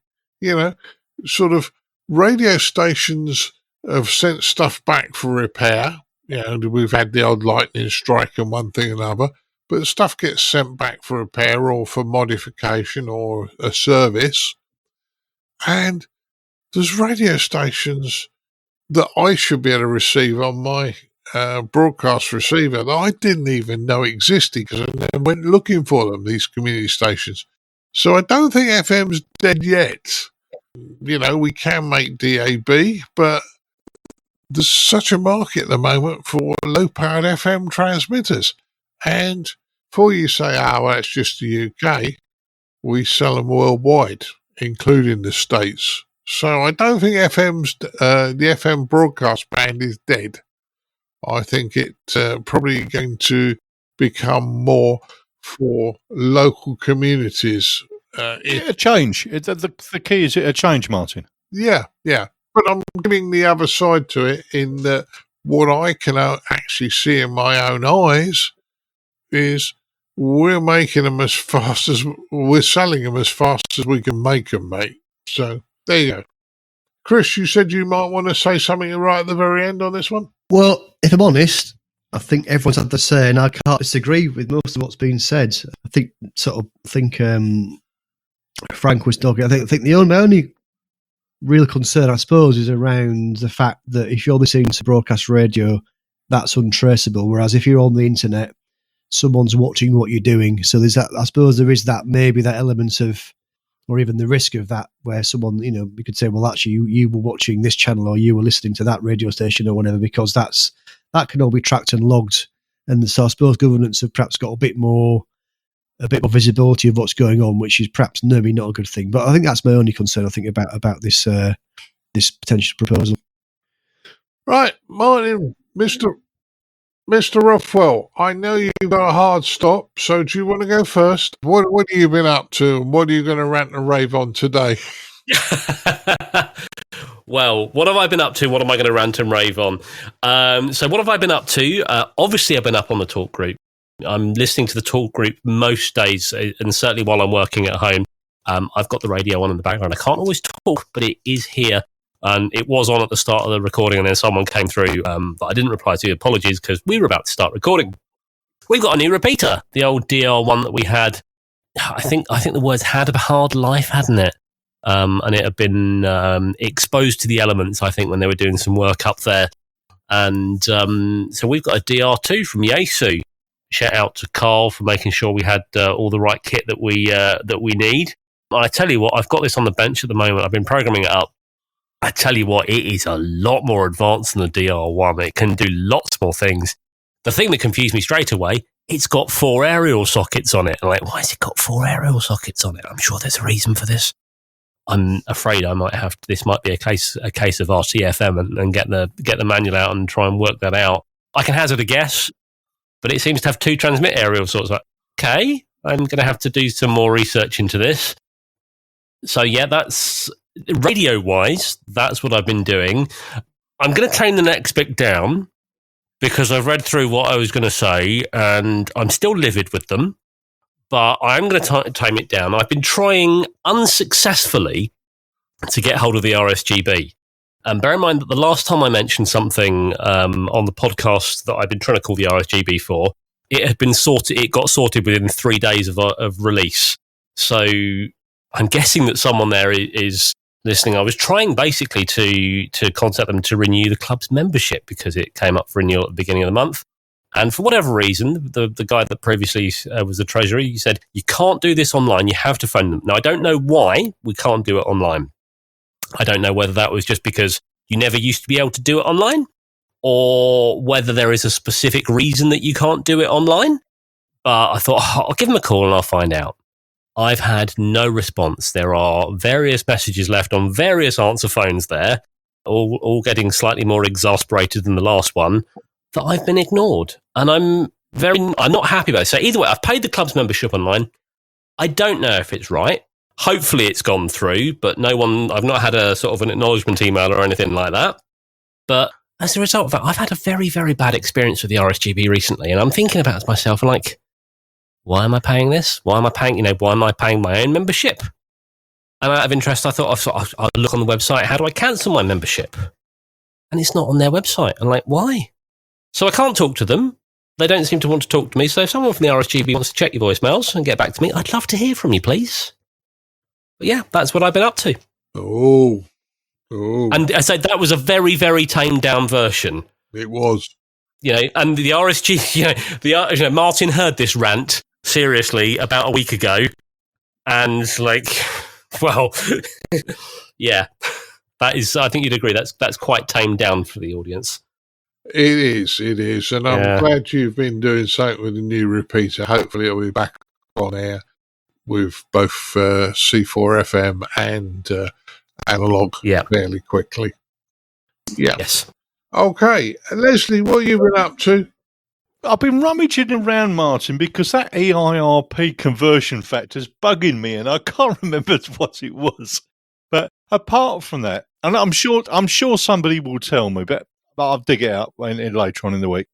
sort of radio stations have sent stuff back for repair. We've had the odd lightning strike and one thing and another, but stuff gets sent back for repair or for modification or a service. And there's radio stations that I should be able to receive on my broadcast receiver that I didn't even know existed because I never went looking for them, these community stations. So I don't think FM's dead yet. We can make DAB, but there's such a market at the moment for low-powered FM transmitters. And before you say, well, it's just the UK, we sell them worldwide. including the States. So I don't think the FM broadcast band is dead. I think it's probably going to become more for local communities. A change. The key is a change, Martin. Yeah. But I'm giving the other side to it in that what I can actually see in my own eyes is we're making them as fast as we're selling them as fast as we can make them, mate. So there you go. Chris, you said you might want to say something right at the very end on this one. Well, if I'm honest, I think everyone's had to say, and I can't disagree with most of what's been said. I think Frank was talking. I think the only real concern, I suppose, is around the fact that if you're listening to broadcast radio, that's untraceable. Whereas if you're on the internet, someone's watching what you're doing. So there's that. I suppose there is that, maybe that element of, or even the risk of that, where someone, we could say, well, actually, you were watching this channel or you were listening to that radio station or whatever, because that can all be tracked and logged. And so I suppose governments have perhaps got a bit more visibility of what's going on, which is perhaps maybe not a good thing. But I think that's my only concern, I think, about this potential proposal. Right, Martin, Mr. Rothwell, I know you've got a hard stop, so do you want to go first? What have you been up to, and what are you going to rant and rave on today? Well, what have I been up to? What am I going to rant and rave on? So what have I been up to? Obviously, I've been up on the talk group. I'm listening to the talk group most days, and certainly while I'm working at home. I've got the radio on in the background. I can't always talk, but it is here. And it was on at the start of the recording, and then someone came through that I didn't reply to. Apologies, because we were about to start recording. We've got a new repeater, the old DR1 that we had. I think the words had a hard life, hadn't it? And it had been exposed to the elements, I think, when they were doing some work up there. And so we've got a DR2 from Yaesu. Shout out to Carl for making sure we had all the right kit that we need. I tell you what, I've got this on the bench at the moment. I've been programming it up. I tell you what, it is a lot more advanced than the DR1. It can do lots more things. The thing that confused me straight away, it's got 4 aerial sockets on it. I'm like, why has it got 4 aerial sockets on it? I'm sure there's a reason for this. I'm afraid this might be a case of RTFM and get the manual out and try and work that out. I can hazard a guess, but it seems to have 2 transmit aerial sockets. Like, okay, I'm going to have to do some more research into this. So yeah, that's radio-wise, that's what I've been doing. I'm going to tame the next bit down because I've read through what I was going to say and I'm still livid with them, but I'm going to tame it down. I've been trying unsuccessfully to get hold of the RSGB. And bear in mind that the last time I mentioned something on the podcast that I've been trying to call the RSGB for, it got sorted within 3 days of release. So I'm guessing that someone there is listening. I was trying basically to contact them to renew the club's membership because it came up for renewal at the beginning of the month. And for whatever reason, the guy that previously was the treasurer, he said, you can't do this online. You have to phone them. Now, I don't know why we can't do it online. I don't know whether that was just because you never used to be able to do it online or whether there is a specific reason that you can't do it online. But I thought, I'll give them a call and I'll find out. I've had no response. There are various messages left on various answer phones there, all getting slightly more exasperated than the last one, that I've been ignored. And I'm not happy about it. So either way, I've paid the club's membership online. I don't know if it's right. Hopefully it's gone through, but I've not had a sort of an acknowledgement email or anything like that. But as a result of that, I've had a very, very bad experience with the RSGB recently. And I'm thinking about it to myself, and like, why am I paying this? Why am I paying my own membership? And out of interest, I thought I'll look on the website. How do I cancel my membership? And it's not on their website. I'm like, why? So I can't talk to them. They don't seem to want to talk to me. So if someone from the RSGB wants to check your voicemails and get back to me, I'd love to hear from you, please. But yeah, that's what I've been up to. Oh. And I said that was a very, very tamed down version. It was. And the RSG, Martin heard this rant seriously about a week ago, and well, yeah, that is. I think you'd agree that's quite tamed down for the audience. It is, and I'm glad you've been doing something with the new repeater. Hopefully, it'll be back on air with both C4 FM and analog fairly quickly. Yeah. Yes. Okay. Leslie, what have you been up to? I've been rummaging around, Martin, because that EIRP conversion factor is bugging me, and I can't remember what it was. But apart from that, and I'm sure somebody will tell me, but I'll dig it out later on in the week.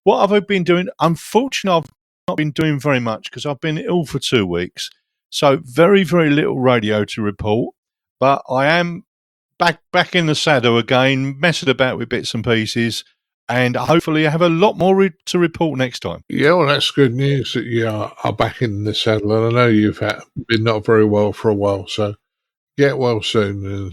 What have I been doing? Unfortunately, I've not been doing very much because I've been ill for 2 weeks. So very, very little radio to report. But I am back in the saddle again, messing about with bits and pieces. And hopefully I have a lot more to report next time. Yeah, well, that's good news that you are back in the saddle. And I know you've been not very well for a while. So get well soon and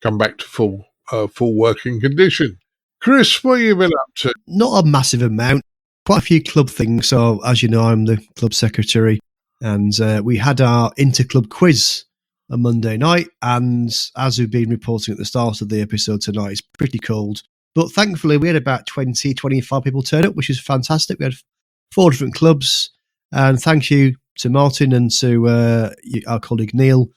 come back to full working condition. Chris, what have you been up to? Not a massive amount. Quite a few club things. So, as you know, I'm the club secretary. And we had our inter-club quiz on Monday night. And as we've been reporting at the start of the episode tonight, it's pretty cold. But thankfully, we had about 20, 25 people turn up, which is fantastic. We had 4 different clubs. And thank you to Martin and to our colleague Neil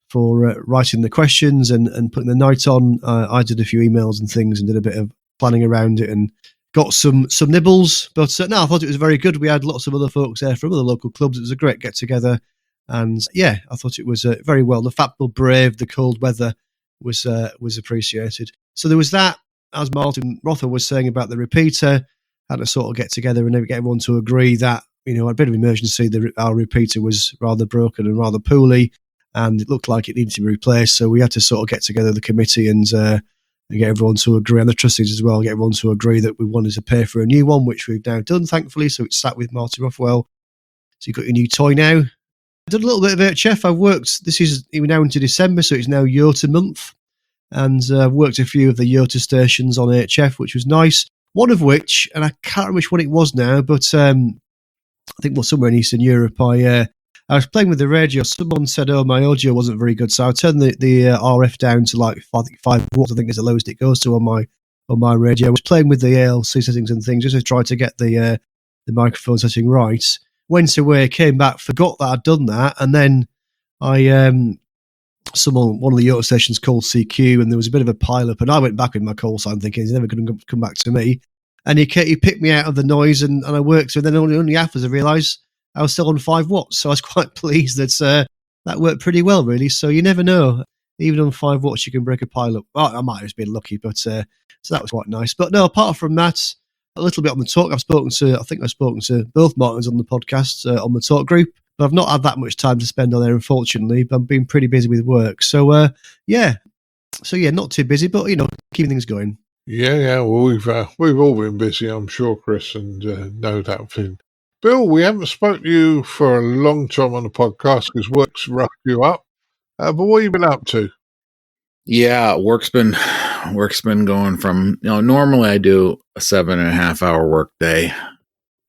for writing the questions and putting the night on. I did a few emails and things and did a bit of planning around it and got some nibbles. But no, I thought it was very good. We had lots of other folks there from other local clubs. It was a great get-together. And yeah, I thought it was very well. The fact people braved the cold weather was appreciated. So there was that. As Martin Rothwell was saying about the repeater, had to sort of get together and get everyone to agree that, a bit of emergency, our repeater was rather broken and rather poorly, and it looked like it needed to be replaced. So we had to sort of get together the committee and get everyone to agree, and the trustees as well, get everyone to agree that we wanted to pay for a new one, which we've now done, thankfully. So it's sat with Martin Rothwell. So you've got your new toy now. I did a little bit of HF. I've worked, we're now into December, so it's now Yota month. And I've worked a few of the Yota stations on HF, which was nice. One of which, and I can't remember which one it was now, but I think somewhere in Eastern Europe, I was playing with the radio. Someone said, "Oh, my audio wasn't very good," so I turned the RF down to like 5 watts. I think is the lowest it goes to on my radio. I was playing with the ALC settings and things just to try to get the microphone setting right. Went away, came back, forgot that I'd done that, and then one of the Yota stations called CQ, and there was a bit of a pile-up, and I went back with my call sign thinking he's never going to come back to me. And he picked me out of the noise, and I worked. So then only afterwards I realised I was still on 5 watts. So I was quite pleased that that worked pretty well, really. So you never know. Even on 5 watts, you can break a pile-up. Well, I might have just been lucky, but so that was quite nice. But no, apart from that, a little bit on the talk. I've spoken to both Martins on the podcast, on the talk group. But I've not had that much time to spend on there, unfortunately. But I've been pretty busy with work. So, yeah, not too busy, but, keeping things going. Yeah. Well, we've all been busy, I'm sure, Chris, and no doubt. Bill, we haven't spoken to you for a long time on the podcast because work's roughed you up. But what have you been up to? Yeah, work's been going from, normally I do a 7.5 hour work day.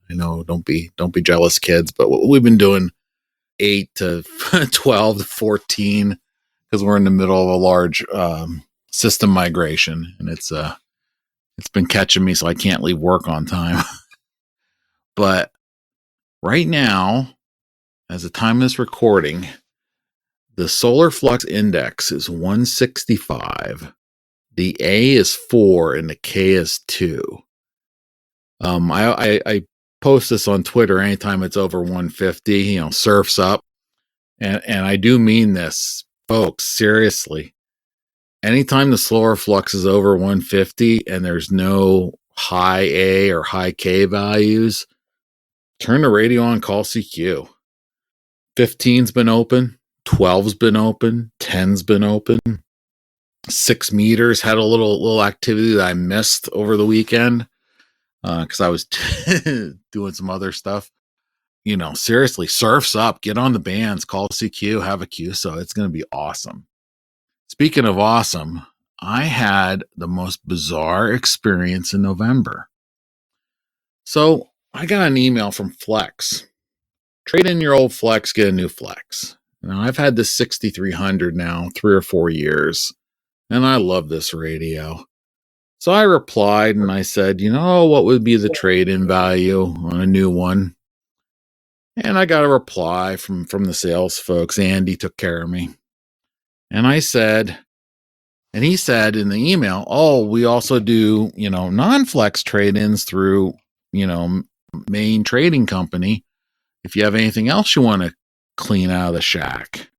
I know, don't be jealous, kids, but we've been doing 8 to 12 to 14 because we're in the middle of a large system migration, and it's been catching me, so I can't leave work on time. But right now, as the time of this recording, the solar flux index is 165. The A is 4 and the K is 2. I post this on Twitter anytime it's over 150, surfs up. And I do mean this, folks, seriously. Anytime the solar flux is over 150 and there's no high A or high K values, turn the radio on, call CQ. 15's been open, 12's been open, 10's been open. 6 meters had a little activity that I missed over the weekend because I was doing some other stuff. Seriously, surf's up, get on the bands, call CQ, have a Q, so it's going to be awesome. Speaking of awesome, I had the most bizarre experience in November. So I got an email from Flex. Trade in your old Flex, get a new Flex. Now, I've had this 6300 now 3 or 4 years, and I love this radio. So I replied and I said, what would be the trade-in value on a new one? And I got a reply from the sales folks. Andy took care of me. And I said, and he said in the email, oh, we also do, non-flex trade-ins through, main trading company. If you have anything else you want to clean out of the shack.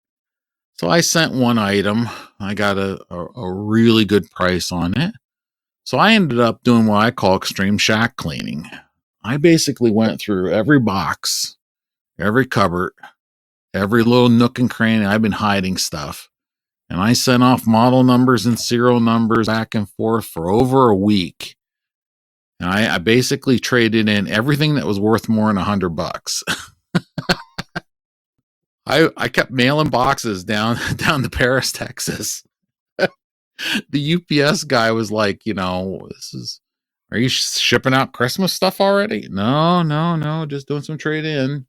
So I sent one item. I got a really good price on it. So I ended up doing what I call extreme shack cleaning. I basically went through every box, every cupboard, every little nook and cranny. I've been hiding stuff. And I sent off model numbers and serial numbers back and forth for over a week. And I basically traded in everything that was worth more than $100. I kept mailing boxes down to Paris, Texas. The UPS guy was like, are you shipping out Christmas stuff already? No, just doing some trade in.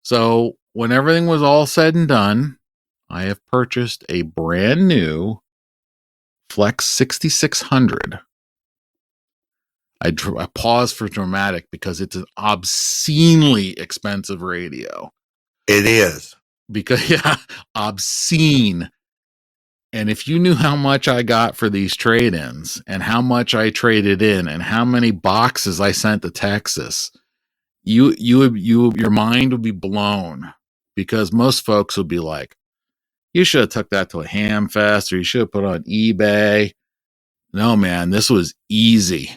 So when everything was all said and done, I have purchased a brand new Flex 6600. I pause for dramatic because it's an obscenely expensive radio. It is. Because, obscene. And if you knew how much I got for these trade-ins and how much I traded in and how many boxes I sent to Texas, your mind would be blown, because most folks would be like, you should have took that to a ham fest, or you should have put it on eBay. No, man, this was easy.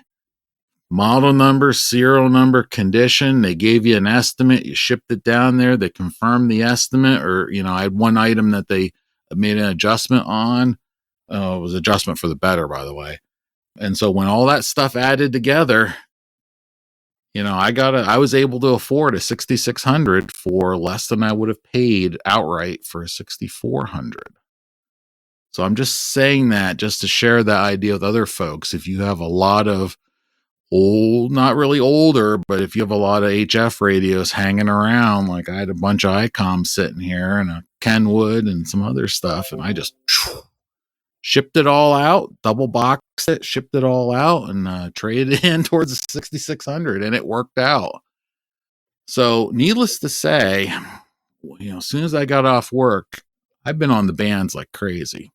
Model number, serial number, condition. They gave you an estimate. You shipped it down there. They confirmed the estimate. Or, I had one item that they made an adjustment on. It was adjustment for the better, by the way. And so when all that stuff added together, I was able to afford a 6600 for less than I would have paid outright for a 6400. So I'm just saying that just to share that idea with other folks. If you have a lot of old, not really older, but if you have a lot of HF radios hanging around, like I had a bunch of ICOM sitting here and a Kenwood and some other stuff, and I just shipped it all out, double boxed it, shipped it all out, and traded in towards the 6600, and it worked out. So needless to say, as soon as I got off work, I've been on the bands like crazy,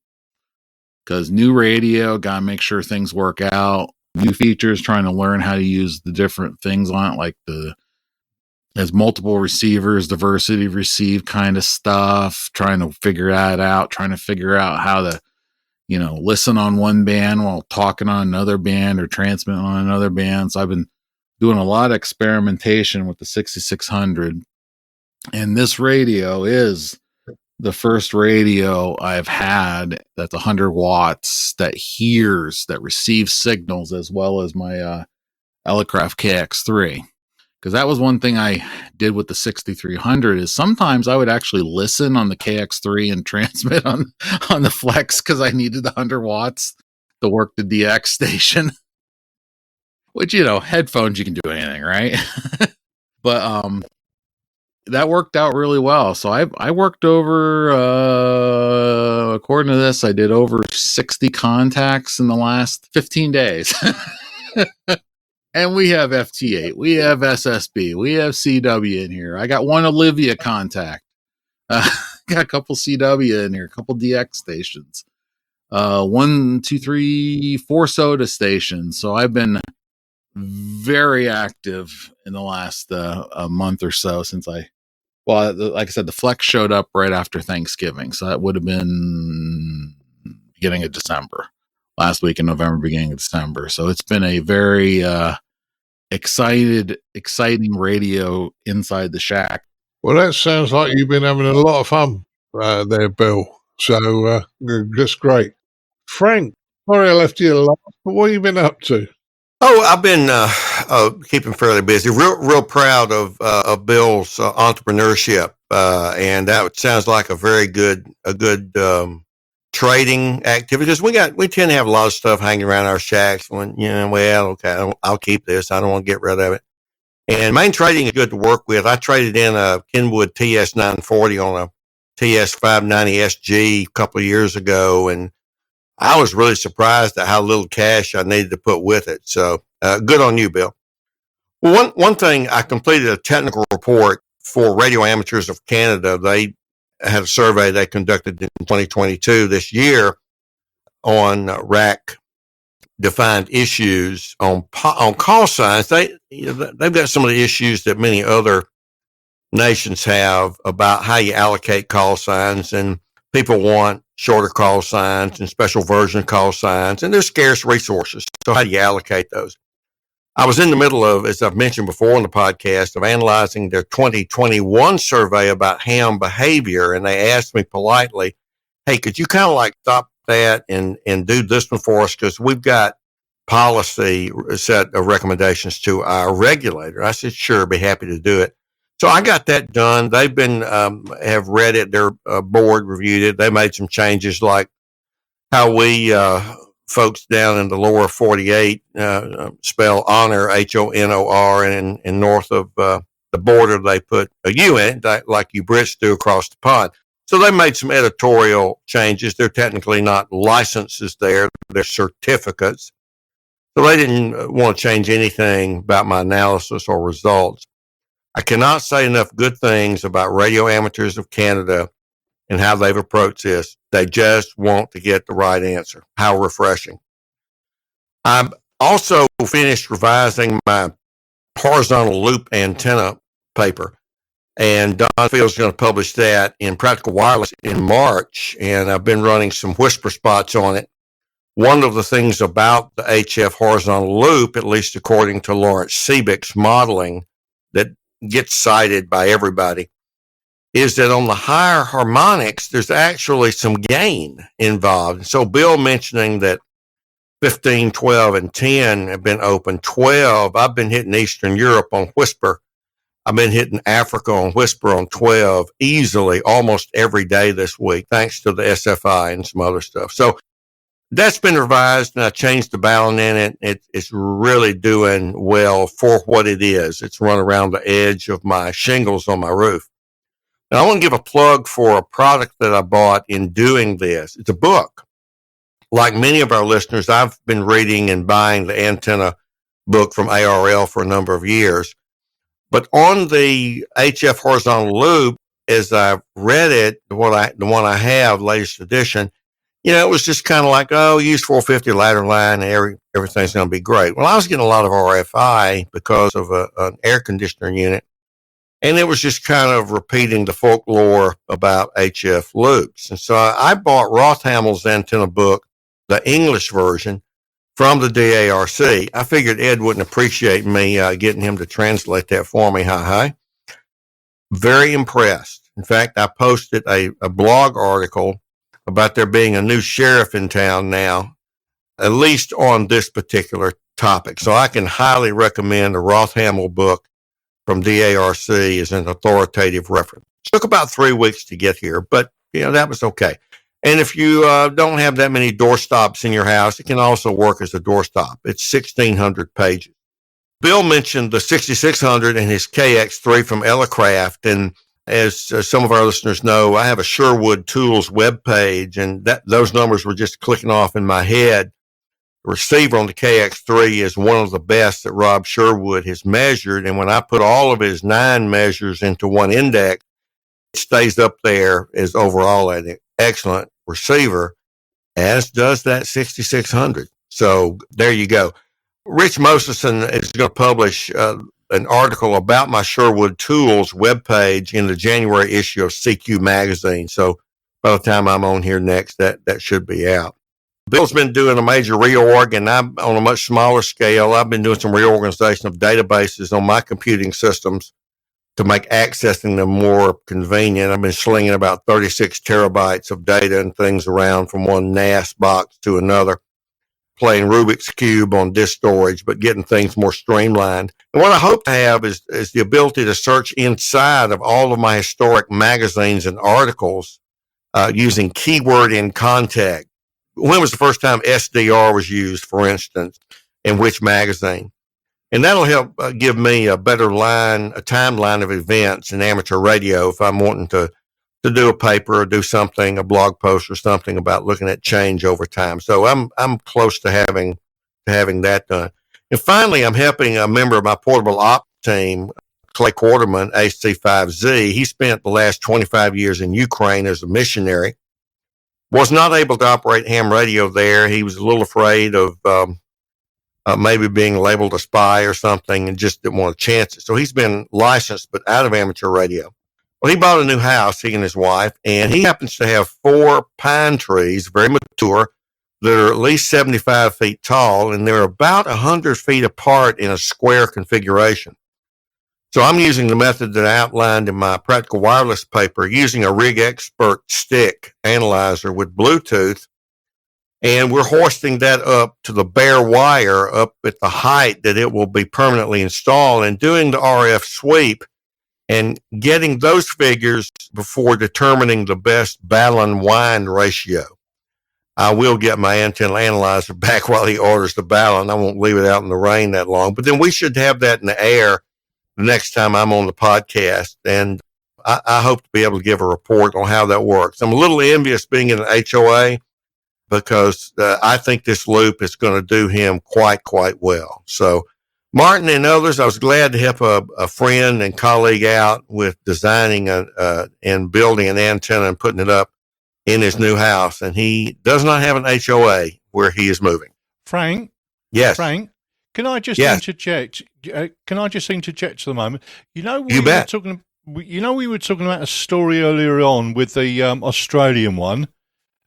because new radio, got to make sure things work out. New features, trying to learn how to use the different things on it, like as multiple receivers, diversity of receive kind of stuff, trying to figure that out, trying to figure out how to, listen on one band while talking on another band or transmit on another band. So I've been doing a lot of experimentation with the 6600. And this radio is the first radio I've had that's 100 watts that receives signals, as well as my Elecraft KX3. Because that was one thing I did with the 6300, is sometimes I would actually listen on the KX3 and transmit on the Flex, because I needed the 100 watts to work the DX station. Which, headphones, you can do anything, right? But that worked out really well. So I worked over, according to this, I did over 60 contacts in the last 15 days. And we have FT8, we have SSB, we have CW in here. I got one Olivia contact. Got a couple CW in here, a couple DX stations. 1, 2, 3, 4 soda stations. So I've been very active in the last a month or so since like I said, the Flex showed up right after Thanksgiving. So that would have been beginning of December, last week in November, beginning of December. So it's been a very exciting radio inside the shack. Well, that sounds like you've been having a lot of fun there, Bill. So just great. Frank, sorry I left you alone, but what have you been up to? Oh, I've been keeping fairly busy. Real proud of Bill's entrepreneurship, and that sounds like a very good trading activities. We tend to have a lot of stuff hanging around our shacks. When okay, I'll keep this. I don't want to get rid of it. And main trading is good to work with. I traded in a Kenwood TS 940 on a TS 590 SG a couple of years ago, and I was really surprised at how little cash I needed to put with it. So good on you, Bill. Well, one thing, I completed a technical report for Radio Amateurs of Canada. They had a survey they conducted in 2022 this year on rack defined issues on call signs. They've got some of the issues that many other nations have about how you allocate call signs, and people want shorter call signs and special version call signs, and there's scarce resources. So how do you allocate those? I was in the middle of, as I've mentioned before on the podcast, of analyzing their 2021 survey about ham behavior, and they asked me politely, hey, could you kind of like stop that and do this one for us, because we've got policy set of recommendations to our regulator. I said, sure, be happy to do it. So I got that done. They've been, have read it. Their board reviewed it. They made some changes, like how we, folks down in the lower 48, spell honor, Honor, and north of, the border, they put a U in it, like you Brits do across the pond. So they made some editorial changes. They're technically not licenses there. They're certificates. So they didn't want to change anything about my analysis or results. I cannot say enough good things about Radio Amateurs of Canada and how they've approached this. They just want to get the right answer. How refreshing. I've also finished revising my horizontal loop antenna paper, and Don Fields is going to publish that in Practical Wireless in March, and I've been running some whisper spots on it. One of the things about the HF horizontal loop, at least according to Lawrence Siebeck's modeling that gets cited by everybody, is that on the higher harmonics, there's actually some gain involved. So Bill mentioning that 15, 12, and 10 have been open. 12, I've been hitting Eastern Europe on whisper. I've been hitting Africa on whisper on 12 easily almost every day this week, thanks to the SFI and some other stuff. So that's been revised, and I changed the balun in it. It's really doing well for what it is. It's run around the edge of my shingles on my roof. Now, I want to give a plug for a product that I bought in doing this. It's a book. Like many of our listeners, I've been reading and buying the antenna book from ARL for a number of years. But on the HF horizontal loop, as I've read it, the one I have, latest edition, it was just kind of like, use 450 ladder line and everything's going to be great. Well, I was getting a lot of RFI because of an air conditioner unit. And it was just kind of repeating the folklore about HF loops. And so I bought Rothammel's antenna book, the English version, from the DARC. I figured Ed wouldn't appreciate me getting him to translate that for me. Hi. Very impressed. In fact, I posted a blog article about there being a new sheriff in town now, at least on this particular topic. So I can highly recommend the Rothammel book from DARC as an authoritative reference. It took about 3 weeks to get here, but that was okay. And if you don't have that many doorstops in your house, it can also work as a doorstop. It's 1,600 pages. Bill mentioned the 6600 and his KX3 from Elecraft, and as some of our listeners know, I have a Sherwood Tools webpage, and those numbers were just clicking off in my head. The receiver on the KX3 is one of the best that Rob Sherwood has measured, and when I put all of his 9 measures into one index, it stays up there as overall an excellent receiver, as does that 6600. So there you go. Rich Moseson is going to publish an article about my Sherwood Tools webpage in the January issue of CQ magazine. So by the time I'm on here next, that should be out. Bill's been doing a major reorg, and I'm on a much smaller scale. I've been doing some reorganization of databases on my computing systems to make accessing them more convenient. I've been slinging about 36 terabytes of data and things around from one NAS box to another, playing Rubik's Cube on disk storage, but getting things more streamlined. And what I hope to have is the ability to search inside of all of my historic magazines and articles using keyword in context. When was the first time SDR was used, for instance, in which magazine? And that'll help give me a better timeline of events in amateur radio if I'm wanting to do a paper or do something, a blog post or something about looking at change over time. So I'm close to having that done. And finally, I'm helping a member of my portable op team Clay Quarterman, HC5Z. He spent the last 25 years in Ukraine as a missionary. Was not able to operate ham radio there. He was a little afraid of maybe being labeled a spy or something and just didn't want to chance it. So he's been licensed but out of amateur radio. Well, he bought a new house, he and his wife, and he happens to have 4 pine trees, very mature, that are at least 75 feet tall, and they're about 100 feet apart in a square configuration. So I'm using the method that I outlined in my Practical Wireless paper, using a Rig Expert stick analyzer with Bluetooth, and we're hoisting that up to the bare wire up at the height that it will be permanently installed, and doing the RF sweep and getting those figures before determining the best Ballon-Wind ratio. I will get my antenna analyzer back while he orders the Ballon. I won't leave it out in the rain that long, but then we should have that in the air the next time I'm on the podcast, and I hope to be able to give a report on how that works. I'm a little envious being in an HOA because I think this loop is going to do him quite well. So Martin and others, I was glad to help a friend and colleague out with designing and building an antenna and putting it up in his new house. And he does not have an HOA where he is moving. Frank? Yes. Frank, can I just interject? Can I just interject for the moment? You bet. We were talking about a story earlier on with the Australian one,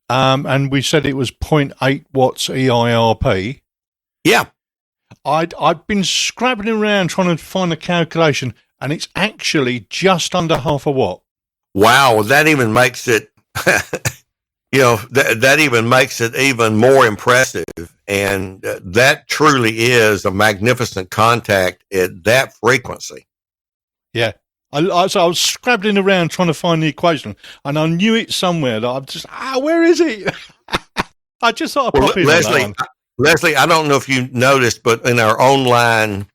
and we said it was 0.8 watts EIRP. Yeah. I've been scrabbling around trying to find a calculation, and it's actually just under half a watt. Wow, that even makes it, that even makes it even more impressive. And that truly is a magnificent contact at that frequency. Yeah. I was scrabbling around trying to find the equation, and I knew it somewhere. That I'm just, where is it? I just thought I'd pop in on that one. Leslie, I don't know if you noticed, but in our online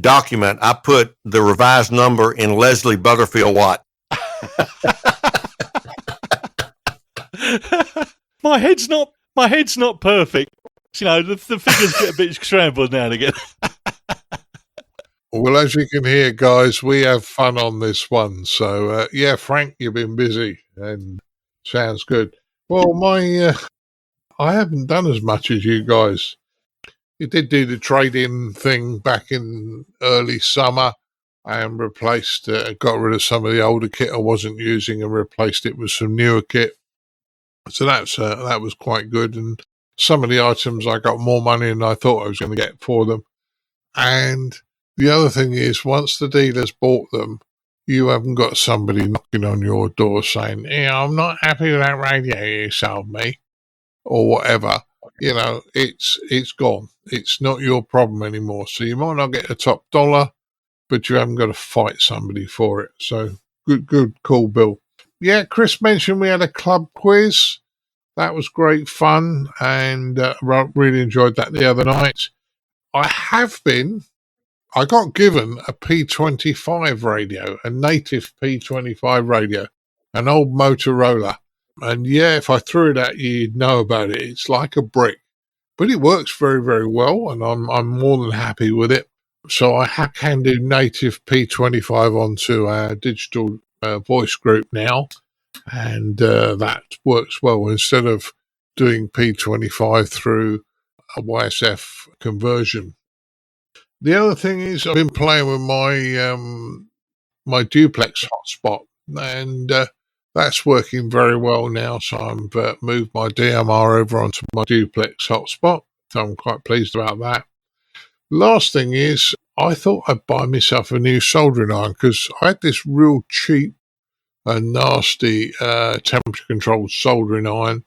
document, I put the revised number in Leslie Butterfield watt. My head's not perfect. You know, the figures get a bit scrambled now and again. Well, as you can hear, guys, we have fun on this one. So, Frank, you've been busy and sounds good. Well, I haven't done as much as you guys. You did do the trade-in thing back in early summer and replaced, got rid of some of the older kit I wasn't using and replaced it with some newer kit. So that was quite good. And some of the items I got more money than I thought I was going to get for them. And the other thing is, once the dealer's bought them, you haven't got somebody knocking on your door saying, I'm not happy with that radio you sold me, or whatever. It's gone. It's not your problem anymore. So you might not get the top dollar, but you haven't got to fight somebody for it. So good call, Bill. Yeah, Chris mentioned we had a club quiz. That was great fun, and really enjoyed that the other night. I got given a P25 radio, a native P25 radio, an old Motorola. And yeah, if I threw it at you, you'd know about it. It's like a brick. But it works very, very well, and I'm more than happy with it. So I can do native P25 onto our digital voice group now, and that works well instead of doing P25 through a YSF conversion. The other thing is I've been playing with my duplex hotspot, and that's working very well now. So I've moved my DMR over onto my duplex hotspot. So I'm quite pleased about that. Last thing is, I thought I'd buy myself a new soldering iron because I had this real cheap and nasty temperature-controlled soldering iron.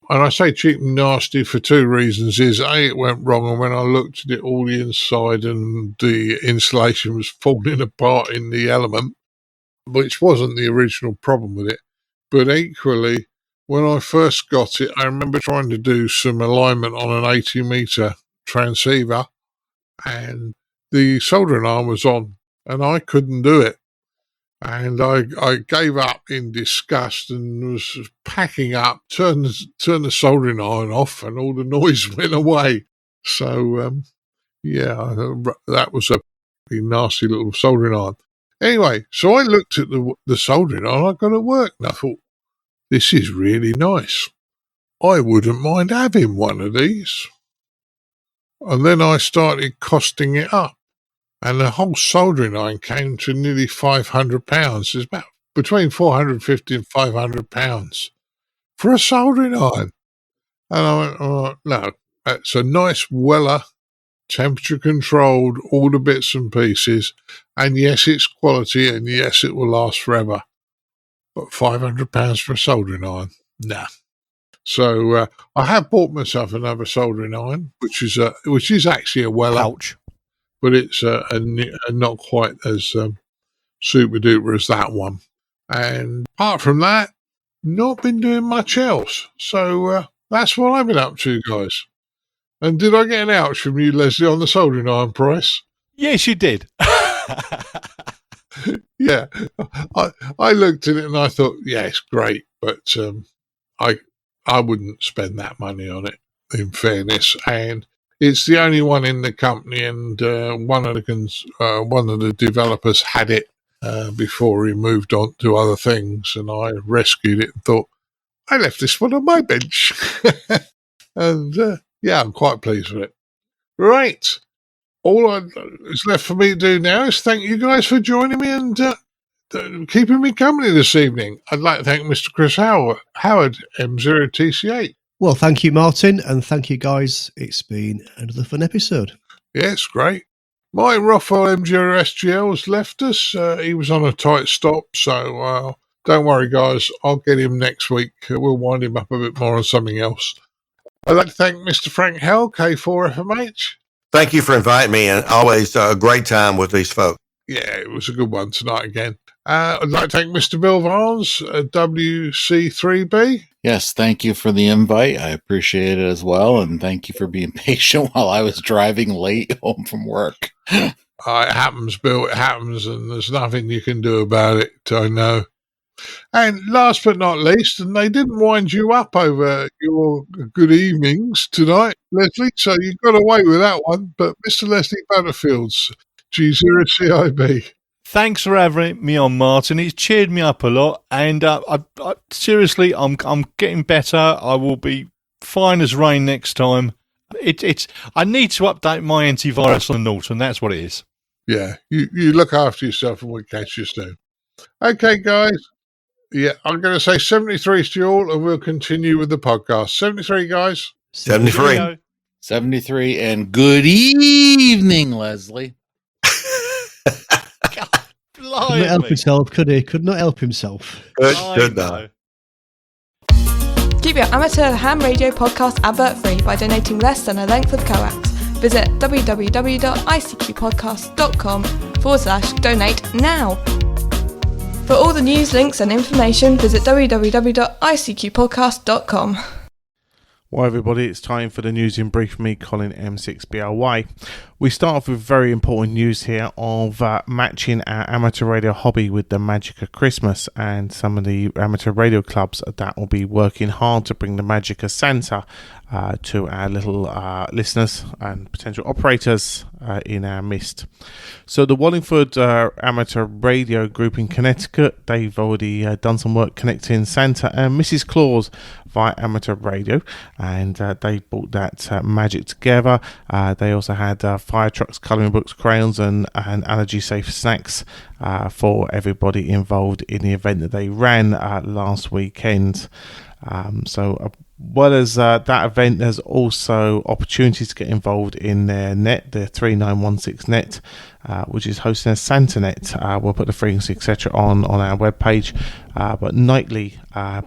And I say cheap and nasty for two reasons. It went wrong, and when I looked at it, all the inside and the insulation was falling apart in the element, which wasn't the original problem with it. But equally, when I first got it, I remember trying to do some alignment on an 80-meter transceiver, and the soldering iron was on, and I couldn't do it. And I gave up in disgust and was packing up, turned the soldering iron off, and all the noise went away. So, that was a pretty nasty little soldering iron. Anyway, so I looked at the soldering iron I got at work, and I thought, this is really nice. I wouldn't mind having one of these. And then I started costing it up. And the whole soldering iron came to nearly £500. It's about between £450 and £500 for a soldering iron. And I went, oh, no, it's a nice Weller, temperature controlled, all the bits and pieces. And yes, it's quality, and yes, it will last forever. But £500 for a soldering iron? Nah. So I have bought myself another soldering iron, which is actually a Weller. Ouch. But it's not quite as super duper as that one. And apart from that, not been doing much else. So that's what I've been up to, guys. And did I get an ouch from you, Leslie, on the soldering iron price? Yes, you did. Yeah. I looked at it and I thought, yeah, it's great. But I wouldn't spend that money on it, in fairness. And it's the only one in the company, and one of the developers had it before he moved on to other things, and I rescued it and thought, I left this one on my bench. And yeah, I'm quite pleased with it. Right. All is left for me to do now is thank you guys for joining me and keeping me company this evening. I'd like to thank Mr. Chris Howard M0TC8. Well, thank you, Martin, and thank you, guys. It's been another fun episode. Yes, great. Martin Rothwell M0SGL has left us. He was on a tight stop, so don't worry, guys. I'll get him next week. We'll wind him up a bit more on something else. I'd like to thank Mr. Frank Howell, K4FMH. Thank you for inviting me, and always a great time with these folks. Yeah, it was a good one tonight again. I'd like to thank Mr. Bill Vance, WC3B. Yes, thank you for the invite. I appreciate it as well, and thank you for being patient while I was driving late home from work. It happens, Bill. It happens, and there's nothing you can do about it, I know. And last but not least, and they didn't wind you up over your good evenings tonight, Leslie, so you got away with that one. But Mr. Leslie Butterfields, G0CIB. Thanks for having me on, Martin. It's cheered me up a lot, and seriously, I'm getting better. I will be fine as rain next time. I need to update my antivirus on Norton. That's what it is. Yeah, you look after yourself, and we'll catch you soon. Okay, guys. Yeah, I'm going to say 73 to you all, and we'll continue with the podcast. 73, guys. 73. 73, and good evening, Leslie. Could not help himself, could he? Could not help himself. Good night. Keep your amateur ham radio podcast advert free by donating less than a length of coax. Visit www.icqpodcast.com/donate now. For all the news, links and information, visit www.icqpodcast.com. Well, everybody, it's time for the news in brief. Me, Colin M6BLY. We start off with very important news here of matching our amateur radio hobby with the magic of Christmas, and some of the amateur radio clubs that will be working hard to bring the magic of Santa to our little listeners and potential operators in our midst. So the Wallingford Amateur Radio Group in Connecticut, they've already done some work connecting Santa and Mrs. Claus via amateur radio, and they brought that magic together. They also had fire trucks, colouring books, crayons and allergy safe snacks for everybody involved in the event that they ran last weekend. Well as that event, there's also opportunities to get involved in their net, their 3916 net, which is hosting a Santa net. We'll put the frequency etc. on our webpage, but nightly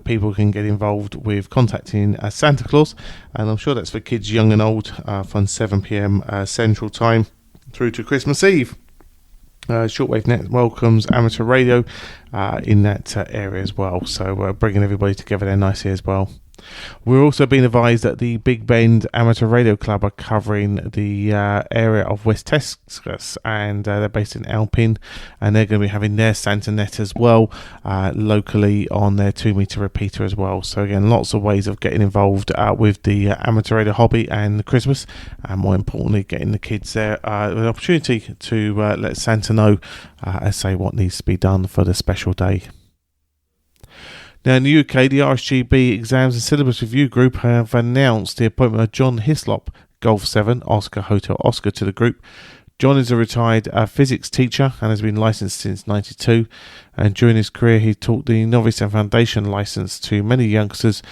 people can get involved with contacting Santa Claus, and I'm sure that's for kids young and old, from 7 p.m. Central Time through to Christmas Eve. Shortwave Net welcomes amateur radio in that area as well, so bringing everybody together there nicely as well. We're also being advised that the Big Bend Amateur Radio Club are covering the area of West Texas, and they're based in Alpine, and they're going to be having their Santa Net as well, locally on their 2-meter repeater as well. So again, lots of ways of getting involved with the amateur radio hobby and Christmas, and more importantly, getting the kids there an opportunity to let Santa know and say what needs to be done for the special day. Now, in the UK, the RSGB Exams and Syllabus Review Group have announced the appointment of John Hislop, Golf 7, Oscar Hotel Oscar, to the group. John is a retired physics teacher and has been licensed since 92, and during his career he taught the novice and foundation license to many youngsters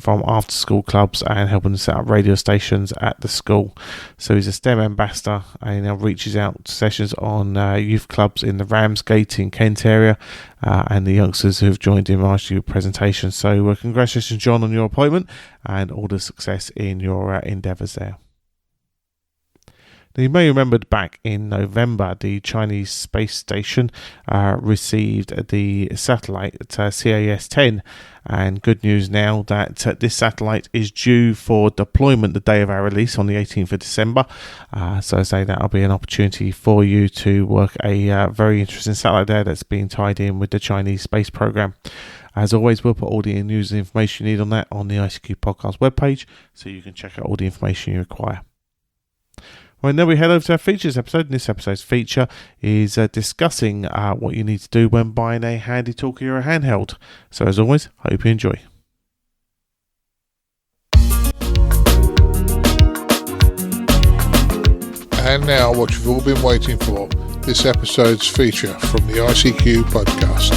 from after school clubs and helping them set up radio stations at the school. So he's a STEM ambassador, and he now reaches out to sessions on youth clubs in the Ramsgate in Kent area, and the youngsters who have joined him after your presentation. So congratulations, John, on your appointment, and all the success in your endeavours there. Now, you may remember back in November, the Chinese space station received the satellite CAS-10, and good news now that this satellite is due for deployment the day of our release on the 18th of December. So I say that'll be an opportunity for you to work a very interesting satellite there that's being tied in with the Chinese space program. As always, we'll put all the news and information you need on that on the ICQ podcast webpage, so you can check out all the information you require. Right, now we head over to our features episode, and this episode's feature is discussing what you need to do when buying a Handie Talkie or a handheld. So as always, hope you enjoy. And now what you've all been waiting for, this episode's feature from the ICQ podcast.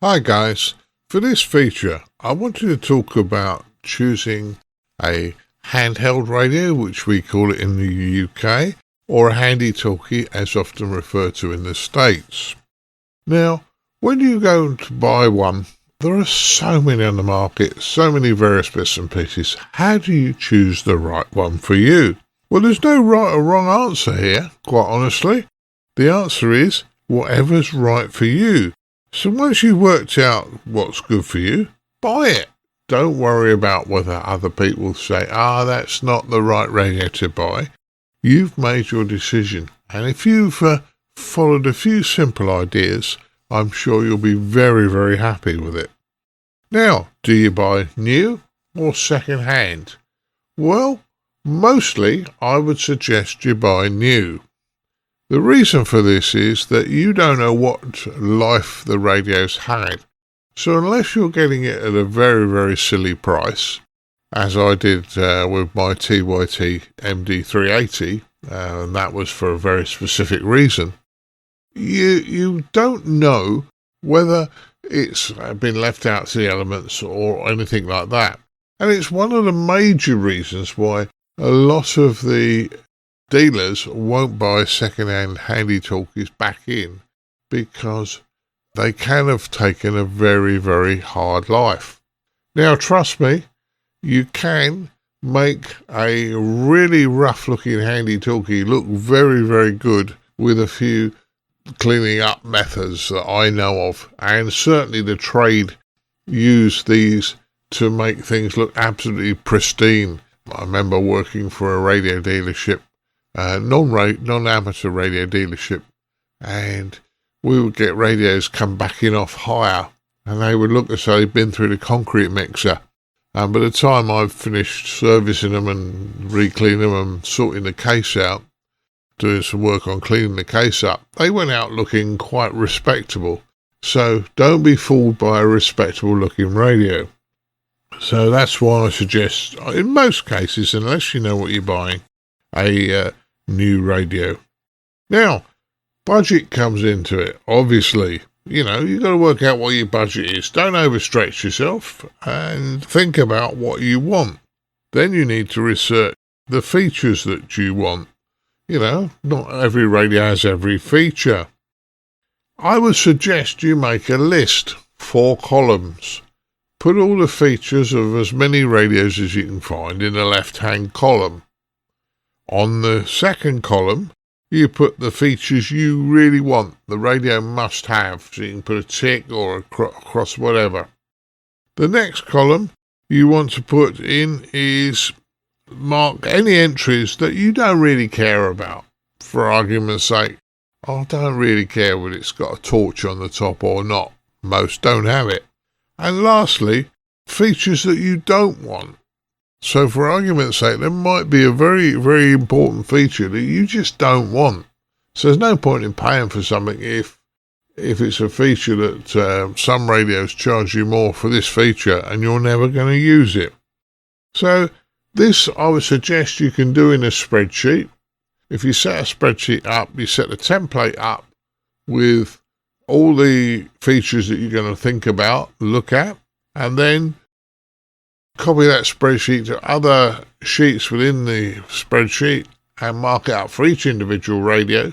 Hi guys, for this feature I wanted to talk about choosing a handheld radio, which we call it in the UK, or a Handie Talkie as often referred to in the States. Now, when you go to buy one, there are so many on the market, so many various bits and pieces. How do you choose the right one for you? Well, there's no right or wrong answer here, quite honestly. The answer is whatever's right for you. So once you've worked out what's good for you, buy it. Don't worry about whether other people say, that's not the right radio to buy. You've made your decision. And if you've followed a few simple ideas, I'm sure you'll be very, very happy with it. Now, do you buy new or second hand? Well, mostly I would suggest you buy new. The reason for this is that you don't know what life the radio's had. So unless you're getting it at a very, very silly price, as I did with my TYT MD380, and that was for a very specific reason, you don't know whether it's been left out to the elements or anything like that. And it's one of the major reasons why a lot of the dealers won't buy second-hand Handie Talkies back in, because they can have taken a very, very hard life. Now, trust me, you can make a really rough-looking Handie Talkie look very, very good with a few cleaning up methods that I know of. And certainly the trade use these to make things look absolutely pristine. I remember working for a radio dealership, non-amateur radio dealership, and we would get radios come back in off hire, and they would look as though they'd been through the concrete mixer. And by the time I've finished servicing them and re-cleaning them and sorting the case out, doing some work on cleaning the case up, they went out looking quite respectable. So don't be fooled by a respectable looking radio. So that's why I suggest, in most cases, unless you know what you're buying, a new radio. Now, budget comes into it, obviously. You've got to work out what your budget is. Don't overstretch yourself, and think about what you want. Then you need to research the features that you want. Not every radio has every feature. I would suggest you make a list, 4 columns. Put all the features of as many radios as you can find in the left-hand column. On the second column, you put the features you really want, the radio must have, so you can put a tick or a cross, whatever. The next column you want to put in is mark any entries that you don't really care about. For argument's sake, I don't really care whether it's got a torch on the top or not. Most don't have it. And lastly, features that you don't want. So for argument's sake, there might be a very, very important feature that you just don't want. So there's no point in paying for something if it's a feature that some radios charge you more for this feature and you're never going to use it. So this I would suggest you can do in a spreadsheet. If you set a spreadsheet up, you set the template up with all the features that you're going to think about, look at, and then copy that spreadsheet to other sheets within the spreadsheet and mark it up for each individual radio.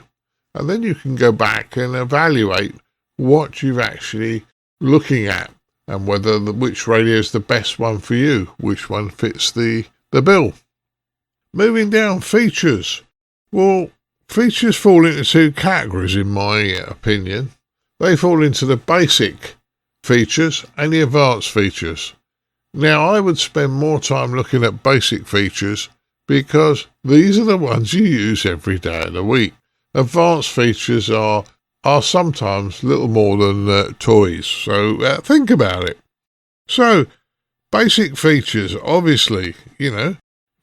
And then you can go back and evaluate what you've actually looking at and whether which radio is the best one for you, which one fits the bill. Moving down, features. Well, features fall into two categories in my opinion. They fall into the basic features and the advanced features. Now, I would spend more time looking at basic features because these are the ones you use every day of the week. Advanced features are sometimes little more than toys, so think about it. So, basic features, obviously,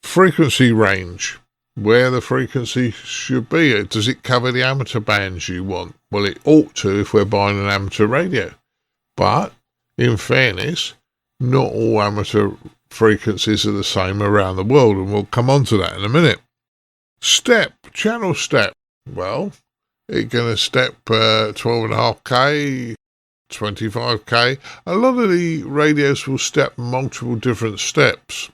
frequency range, where the frequency should be. Does it cover the amateur bands you want? Well, it ought to if we're buying an amateur radio. But, in fairness, not all amateur frequencies are the same around the world, and we'll come on to that in a minute. Channel step. Well, it's going to step 12.5K, 25K. A lot of the radios will step multiple different steps.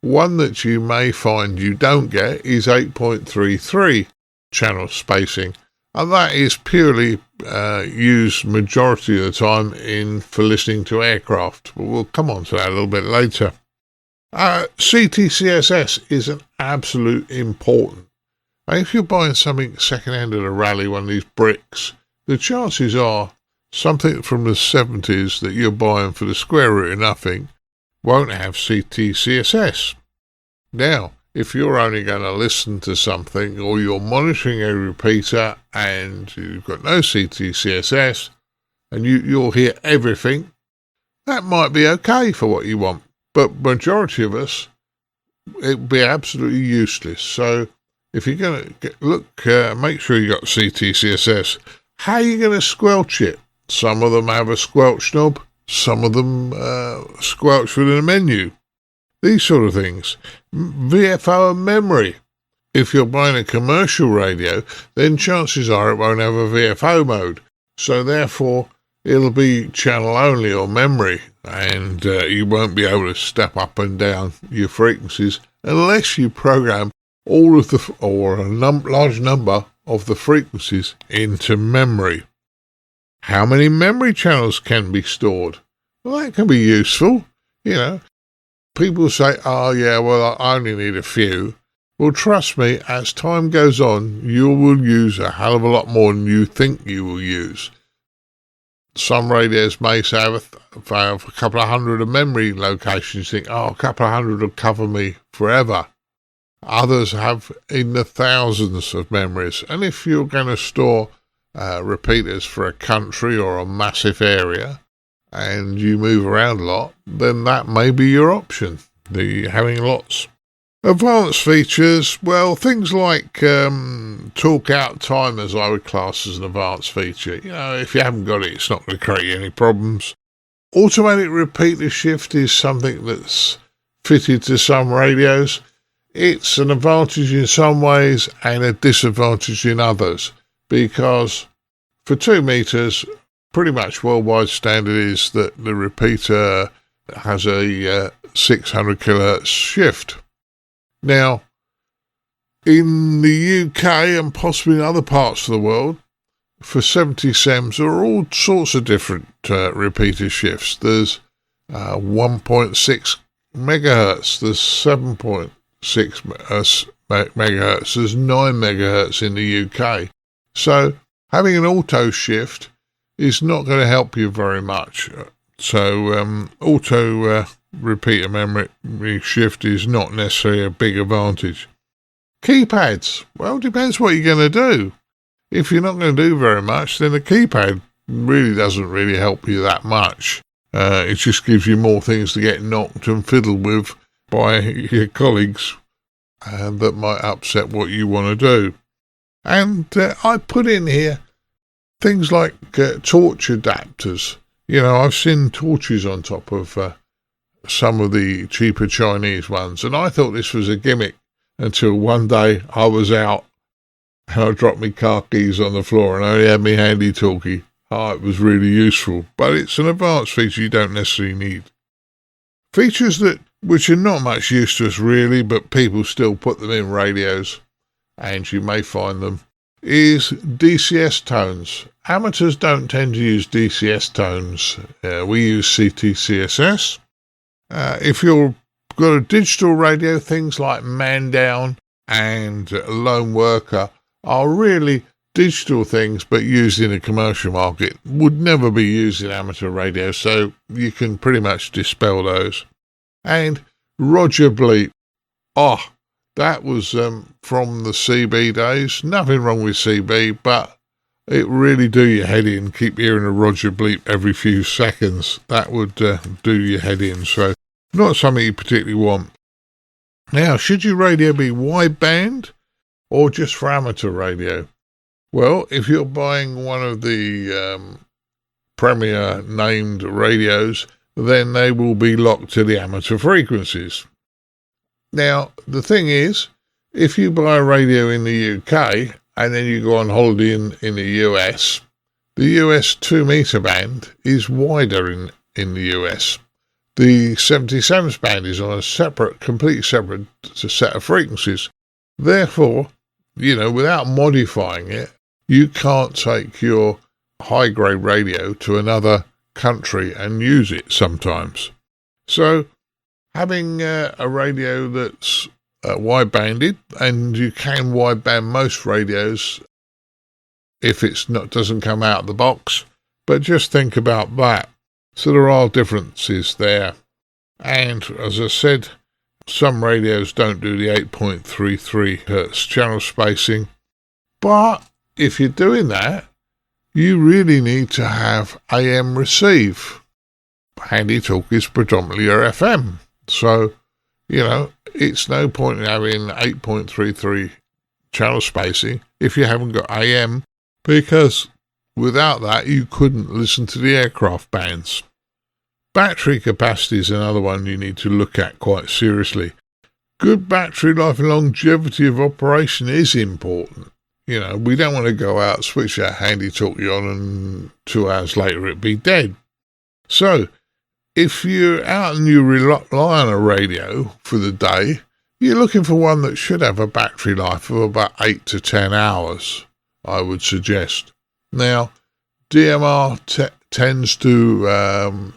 One that you may find you don't get is 8.33 channel spacing, and that is purely used majority of the time for listening to aircraft. But we'll come on to that a little bit later. CTCSS is an absolute important. If you're buying something second-hand at a rally, one of these bricks, the chances are something from the 70s that you're buying for the square root of nothing won't have CTCSS. Now, if you're only going to listen to something or you're monitoring a repeater and you've got no CTCSS and you'll hear everything, that might be okay for what you want. But majority of us, it would be absolutely useless. So if you're going to make sure you got CTCSS. How are you going to squelch it? Some of them have a squelch knob. Some of them squelch within a menu. These sort of things. VFO and memory. If you're buying a commercial radio, then chances are it won't have a VFO mode. So therefore, it'll be channel only or memory, and you won't be able to step up and down your frequencies unless you program all of large number of the frequencies into memory. How many memory channels can be stored? Well, that can be useful. People say, oh yeah, well, I only need a few. Well, trust me, as time goes on, you will use a hell of a lot more than you think you will use. Some radios may say have a couple of hundred of memory locations. You think, a couple of hundred will cover me forever. Others have in the thousands of memories. And if you're going to store repeaters for a country or a massive area and you move around a lot, then that may be your option, having lots. Advanced features, well, things like talk out timers I would class as an advanced feature. If you haven't got it, it's not going to create any problems. Automatic repeater shift is something that's fitted to some radios. It's an advantage in some ways and a disadvantage in others, because for 2 meters, pretty much worldwide standard is that the repeater has a 600 kilohertz shift. Now, in the UK and possibly in other parts of the world, for 70 SEMs, there are all sorts of different repeater shifts. There's 1.6 megahertz, there's 7.6 megahertz. There's 9 megahertz in the UK. So having an auto shift is not going to help you very much. So auto repeater memory shift is not necessarily a big advantage. Keypads. Well, it depends what you're going to do. If you're not going to do very much, then the keypad really doesn't really help you that much. It just gives you more things to get knocked and fiddled with by your colleagues that might upset what you want to do. And I put in here things like torch adapters. You know, I've seen torches on top of some of the cheaper Chinese ones, and I thought this was a gimmick until one day I was out and I dropped my car keys on the floor and I only had my Handie Talkie. Oh, it was really useful, but it's an advanced feature you don't necessarily need. Features which are not much use to us really, but people still put them in radios, and you may find them, is DCS tones. Amateurs don't tend to use DCS tones. We use CTCSS. If you've got a digital radio, things like Man Down and Lone Worker are really digital things, but used in a commercial market. Would never be used in amateur radio, so you can pretty much dispel those. And Roger Bleep. Oh, that was from the CB days. Nothing wrong with CB, but it really do your head in. Keep hearing a Roger Bleep every few seconds. That would do your head in, so not something you particularly want. Now, should your radio be wideband or just for amateur radio? Well, if you're buying one of the premier named radios, then they will be locked to the amateur frequencies. Now, the thing is, if you buy a radio in the UK and then you go on holiday in the US, the US 2-meter band is wider in the US. The 77s band is on a completely separate set of frequencies. Therefore, you know, without modifying it, you can't take your high-grade radio to another country and use it sometimes. So having a radio that's wide-banded, and you can wideband most radios if doesn't come out of the box, but just think about that. So there are differences there. And as I said, some radios don't do the 8.33 Hz channel spacing, but if you're doing that, you really need to have AM receive. Handie Talkie is predominantly your FM. So, you know, it's no point in having 8.33 channel spacing if you haven't got AM, because without that, you couldn't listen to the aircraft bands. Battery capacity is another one you need to look at quite seriously. Good battery life and longevity of operation is important. You know, we don't want to go out, switch our Handie Talkie on, and 2 hours later it be dead. So, if you're out and you rely on a radio for the day, you're looking for one that should have a battery life of about 8 to 10 hours, I would suggest. Now, DMR tends to,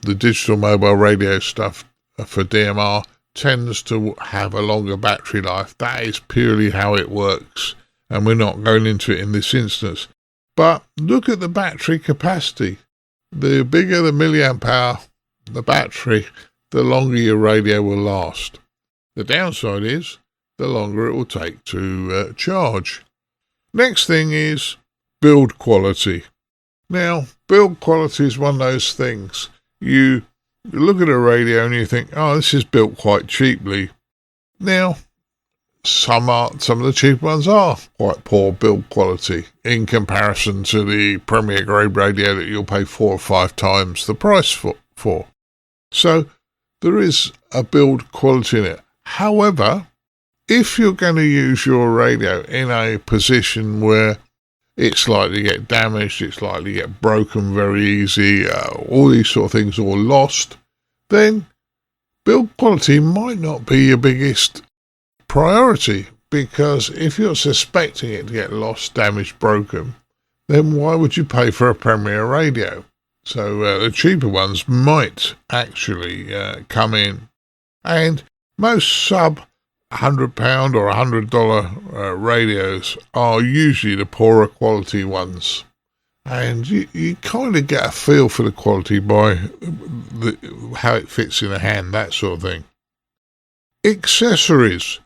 the digital mobile radio stuff for DMR tends to have a longer battery life. That is purely how it works, and we're not going into it in this instance. But look at the battery capacity. The bigger the milliamp hour the battery, the longer your radio will last. The downside is the longer it will take to charge. Next thing is build quality. Now, build quality is one of those things. You look at a radio and you think, oh, this is built quite cheaply. Now, some of the cheap ones are quite poor build quality in comparison to the premier grade radio that you'll pay 4 or 5 times the price for. So there is a build quality in it. However, if you're going to use your radio in a position where it's likely to get damaged, it's likely to get broken very easy, all these sort of things, or lost, then build quality might not be your biggest priority, because if you're suspecting it to get lost, damaged, broken, then why would you pay for a premier radio? So the cheaper ones might actually come in. And most sub £100 or $100 radios are usually the poorer quality ones. And you kind of get a feel for the quality by how it fits in a hand, that sort of thing. Accessories.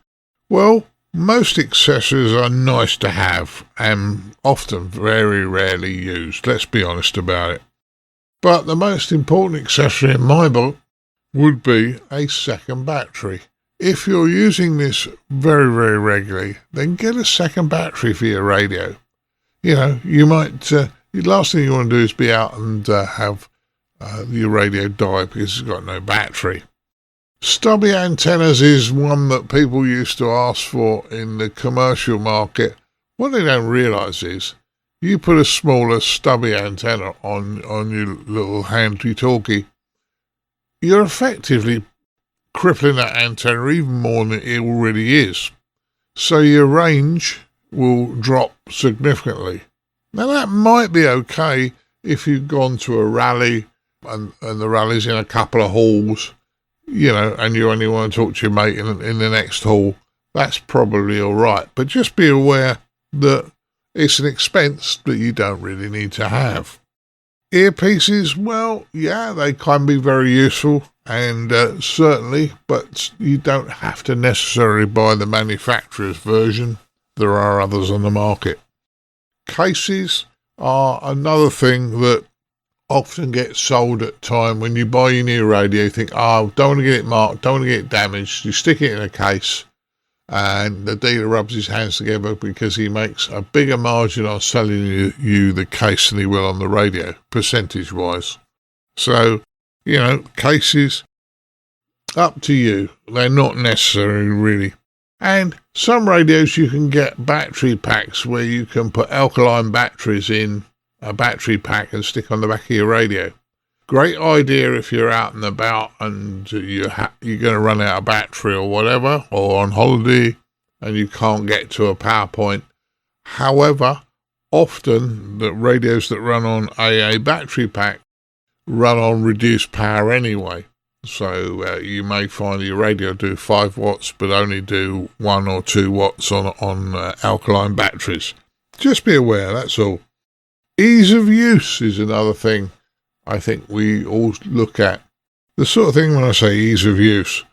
Well, most accessories are nice to have and often very rarely used, let's be honest about it. But the most important accessory in my book would be a second battery. If you're using this very, very regularly, then get a second battery for your radio. You might, the last thing you want to do is be out and have your radio die because it's got no battery. Stubby antennas is one that people used to ask for in the commercial market. What they don't realise is you put a smaller stubby antenna on your little Handie Talkie, you're effectively crippling that antenna even more than it already is. So your range will drop significantly. Now that might be okay if you've gone to a rally and the rally's in a couple of halls, and you only want to talk to your mate in the next hall. That's probably all right. But just be aware that it's an expense that you don't really need to have. Earpieces, well, yeah, they can be very useful, and certainly, but you don't have to necessarily buy the manufacturer's version. There are others on the market. Cases are another thing that often gets sold at time. When you buy your new radio, you think, don't want to get it marked, don't want to get it damaged. You stick it in a case, and the dealer rubs his hands together because he makes a bigger margin on selling you the case than he will on the radio, percentage-wise. So, cases, up to you. They're not necessary, really. And some radios you can get battery packs where you can put alkaline batteries in a battery pack and stick on the back of your radio. Great idea if you're out and about and you're going to run out of battery or whatever, or on holiday and you can't get to a power point. However, often the radios that run on AA battery pack run on reduced power anyway. So you may find your radio do 5 watts but only do 1 or 2 watts on alkaline batteries. Just be aware, that's all. Ease of use is another thing I think we all look at. The sort of thing when I say ease of use,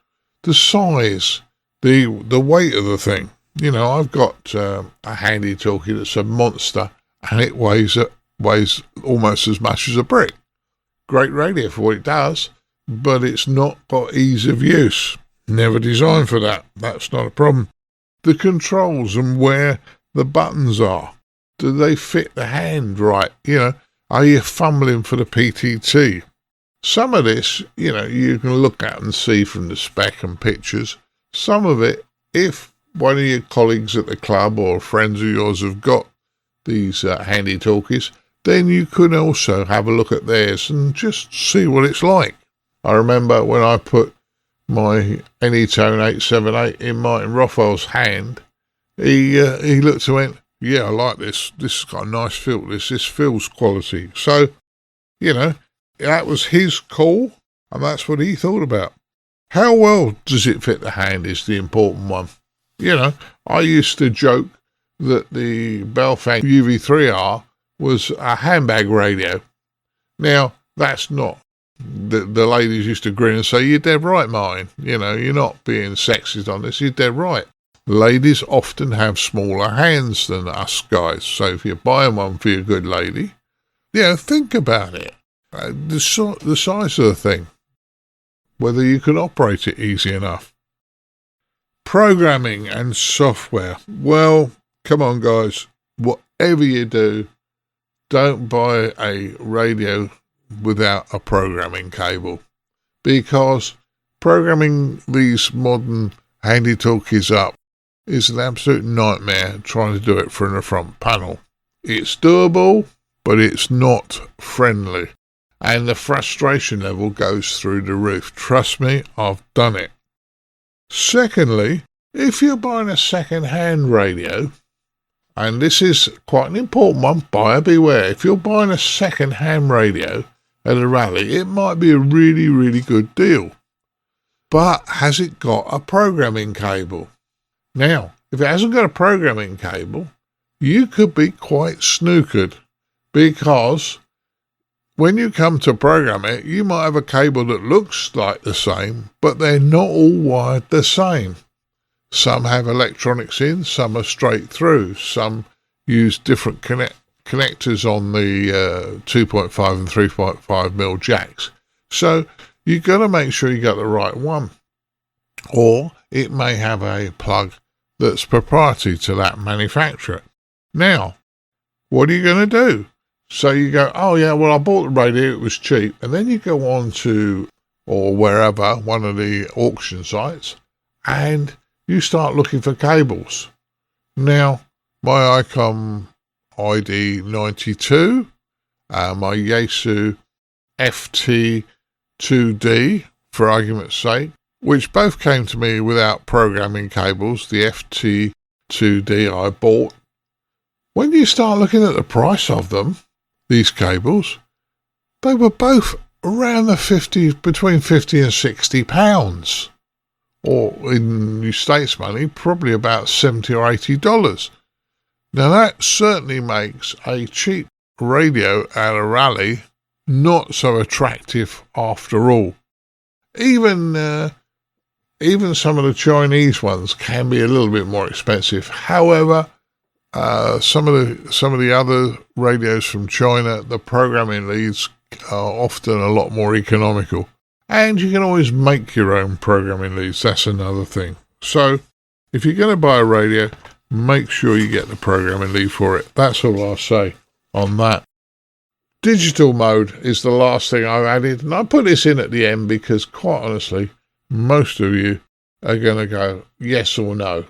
the size, the weight of the thing. I've got a Handie Talkie that's a monster and it weighs almost as much as a brick. Great radio for what it does, but it's not got ease of use. Never designed for that. That's not a problem. The controls and where the buttons are. Do they fit the hand right? Are you fumbling for the PTT? Some of this, you can look at and see from the spec and pictures. Some of it, if one of your colleagues at the club or friends of yours have got these Handie Talkies, then you could also have a look at theirs and just see what it's like. I remember when I put my Anytone 878 in Martin Rothwell's hand, he looked and went, yeah, I like this. This has got a nice feel. This feels quality. So, that was his call, and that's what he thought about. How well does it fit the hand is the important one. I used to joke that the Belfang UV3R was a handbag radio. Now, that's not. The ladies used to grin and say, you're dead right, Martin. You're not being sexist on this. You're dead right. Ladies often have smaller hands than us guys, so if you're buying one for your good lady, think about it. The size of the thing, whether you can operate it easy enough. Programming and software. Well, come on guys, whatever you do, don't buy a radio without a programming cable, because programming these modern Handie Talkies up is an absolute nightmare trying to do it from the front panel. It's doable, but it's not friendly, and the frustration level goes through the roof. Trust me, I've done it. Secondly, if you're buying a second-hand radio, and this is quite an important one, buyer beware. If you're buying a second-hand radio at a rally, it might be a really, really good deal. But has it got a programming cable? Now, if it hasn't got a programming cable, you could be quite snookered, because when you come to program it, you might have a cable that looks like the same, but they're not all wired the same. Some have electronics in, some are straight through, some use different connectors on the 2.5 and 3.5 mil jacks. So you've got to make sure you got the right one. Or it may have a plug that's proprietary to that manufacturer. Now, what are you going to do? So you go, oh yeah, well I bought the radio, it was cheap. And then you go on to, or wherever, one of the auction sites, and you start looking for cables. Now, my ICOM ID92, my Yaesu FT2D, for argument's sake, which both came to me without programming cables. The FT2D I bought. When you start looking at the price of them, these cables, they were both around the between 50 and 60 pounds. Or in the States money, probably about $70 or $80. Now that certainly makes a cheap radio at a rally not so attractive after all. Even some of the Chinese ones can be a little bit more expensive. However, some of the other radios from China, the programming leads are often a lot more economical. And you can always make your own programming leads. That's another thing. So if you're going to buy a radio, make sure you get the programming lead for it. That's all I'll say on that. Digital mode is the last thing I've added. And I put this in at the end because, quite honestly, most of you are going to go yes or no.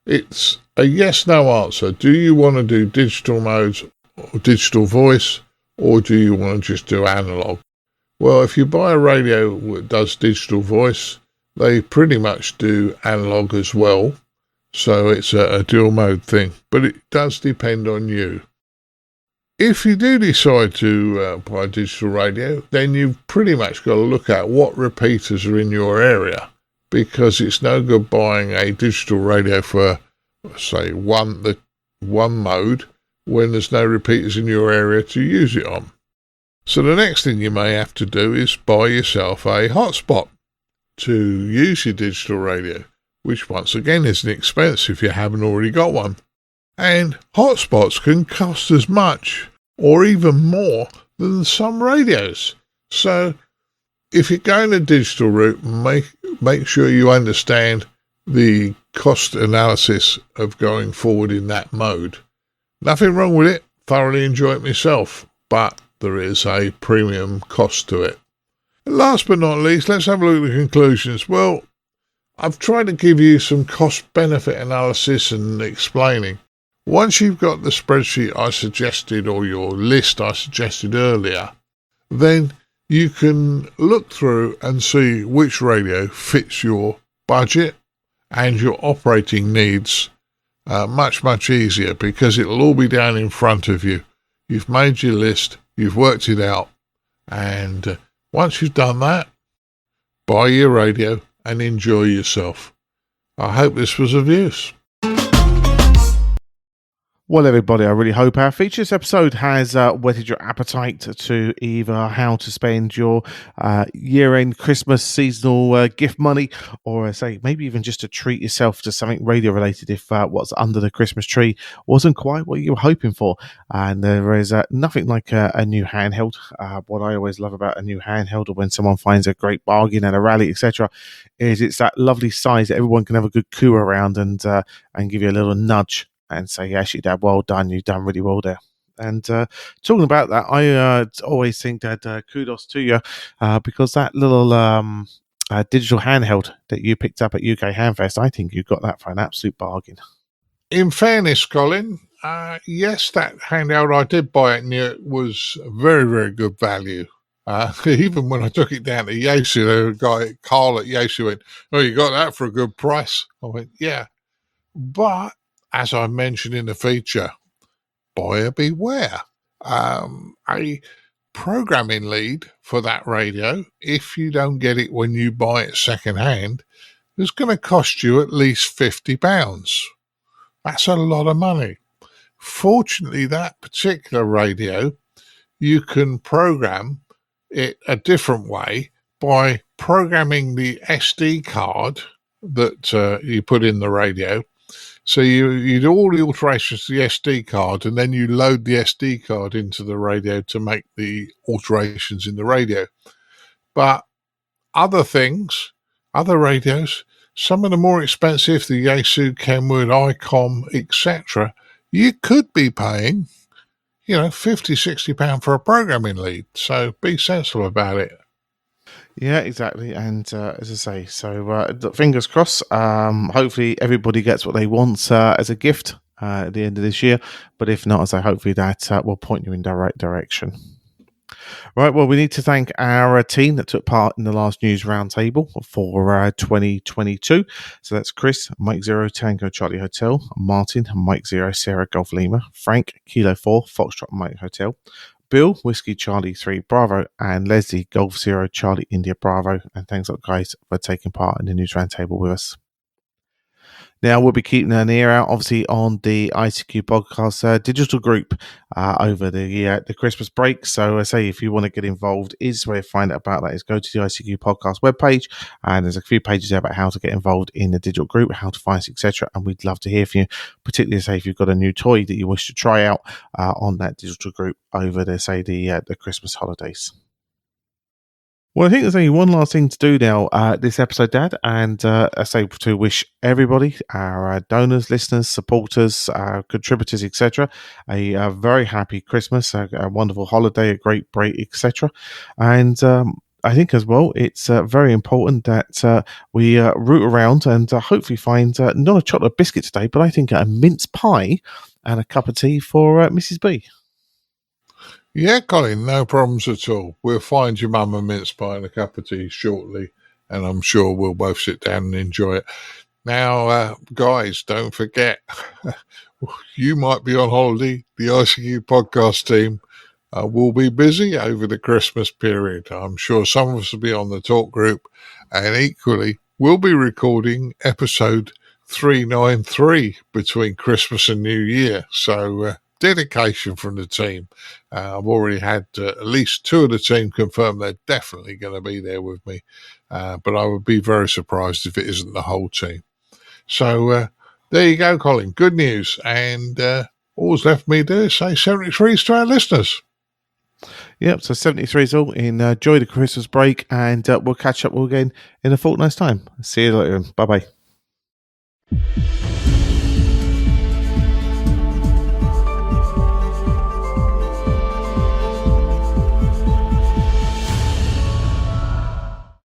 It's a yes-no answer. Do you want to do digital modes or digital voice, or do you want to just do analog? Well, if you buy a radio that does digital voice, they pretty much do analog as well. So it's a dual mode thing, but it does depend on you. If you do decide to buy a digital radio, then you've pretty much got to look at what repeaters are in your area, because it's no good buying a digital radio for, say, one mode when there's no repeaters in your area to use it on. So the next thing you may have to do is buy yourself a hotspot to use your digital radio, which once again is an expense if you haven't already got one. And hotspots can cost as much or even more than some radios. So if you're going a digital route, make sure you understand the cost analysis of going forward in that mode. Nothing wrong with it. Thoroughly enjoy it myself, but there is a premium cost to it. And last but not least, let's have a look at the conclusions. Well, I've tried to give you some cost-benefit analysis and explaining. Once you've got the spreadsheet I suggested, or your list I suggested earlier, then you can look through and see which radio fits your budget and your operating needs much, much easier, because it'll all be down in front of you. You've made your list, you've worked it out, and once you've done that, buy your radio and enjoy yourself. I hope this was of use. Well, everybody, I really hope our features episode has whetted your appetite to either how to spend your year-end Christmas seasonal gift money, or say maybe even just to treat yourself to something radio-related if what's under the Christmas tree wasn't quite what you were hoping for. And there is nothing like a new handheld. What I always love about a new handheld, or when someone finds a great bargain at a rally, etc., is it's that lovely size that everyone can have a good coo around and give you a little nudge and say, actually, Dad, well done. You've done really well there. And talking about that, I always think that kudos to you because that little digital handheld that you picked up at UK Handfest, I think you got that for an absolute bargain. In fairness, Colin, yes, that handheld I did buy it near was very, very good value. Even when I took it down to Yaesu, the guy, Carl at Yaesu, went, "Oh, you got that for a good price?" I went, "Yeah." But as I mentioned in the feature, buyer beware. A programming lead for that radio, if you don't get it when you buy it second hand, is going to cost you at least £50. That's a lot of money. Fortunately, that particular radio, you can program it a different way by programming the SD card that you put in the radio. So you do all the alterations to the SD card, and then you load the SD card into the radio to make the alterations in the radio. But other things, other radios, some of the more expensive, the Yaesu, Kenwood, ICOM, etc., you could be paying, £50, £60 for a programming lead. So be sensible about it. Yeah, exactly. And as I say, so fingers crossed. Hopefully everybody gets what they want as a gift at the end of this year. But if not, as I hopefully that will point you in the right direction. Right, well, we need to thank our team that took part in the last news roundtable for 2022. So that's Chris, Mike 0, Tango Charlie Hotel, Martin, Mike 0, Sierra Golf Lima, Frank, Kilo 4, Foxtrot Mike Hotel, Bill, Whiskey Charlie 3 Bravo, and Leslie, Golf 0 Charlie India Bravo. And thanks a lot, guys, for taking part in the news roundtable with us. Now, we'll be keeping an ear out, obviously, on the ICQ podcast digital group over the Christmas break. So I say, if you want to get involved, is where you find out about that is go to the ICQ podcast webpage, and there's a few pages there about how to get involved in the digital group, how to find us, etc. And we'd love to hear from you, particularly, say, if you've got a new toy that you wish to try out on that digital group over the Christmas holidays. Well, I think there's only one last thing to do now this episode, Dad, and I say to wish everybody, our donors, listeners, supporters, contributors, etc., a very happy Christmas, a wonderful holiday, a great break, etc. And I think as well, it's very important that we root around and hopefully find not a chocolate biscuit today, but I think a mince pie and a cup of tea for Mrs. B. Yeah, Colin, no problems at all. We'll find your mum a mince pie and a cup of tea shortly, and I'm sure we'll both sit down and enjoy it. Now, guys, don't forget, you might be on holiday. The ICQ podcast team will be busy over the Christmas period. I'm sure some of us will be on the talk group, and equally, we'll be recording episode 393 between Christmas and New Year. So, dedication from the team. I've already had at least two of the team confirm they're definitely going to be there with me, but I would be very surprised if it isn't the whole team. So there you go, Colin. Good news. And all's left me to do is say 73s to our listeners. Yep, so 73 is all. Enjoy the Christmas break, and we'll catch up again in a fortnight's time. See you later. Bye-bye.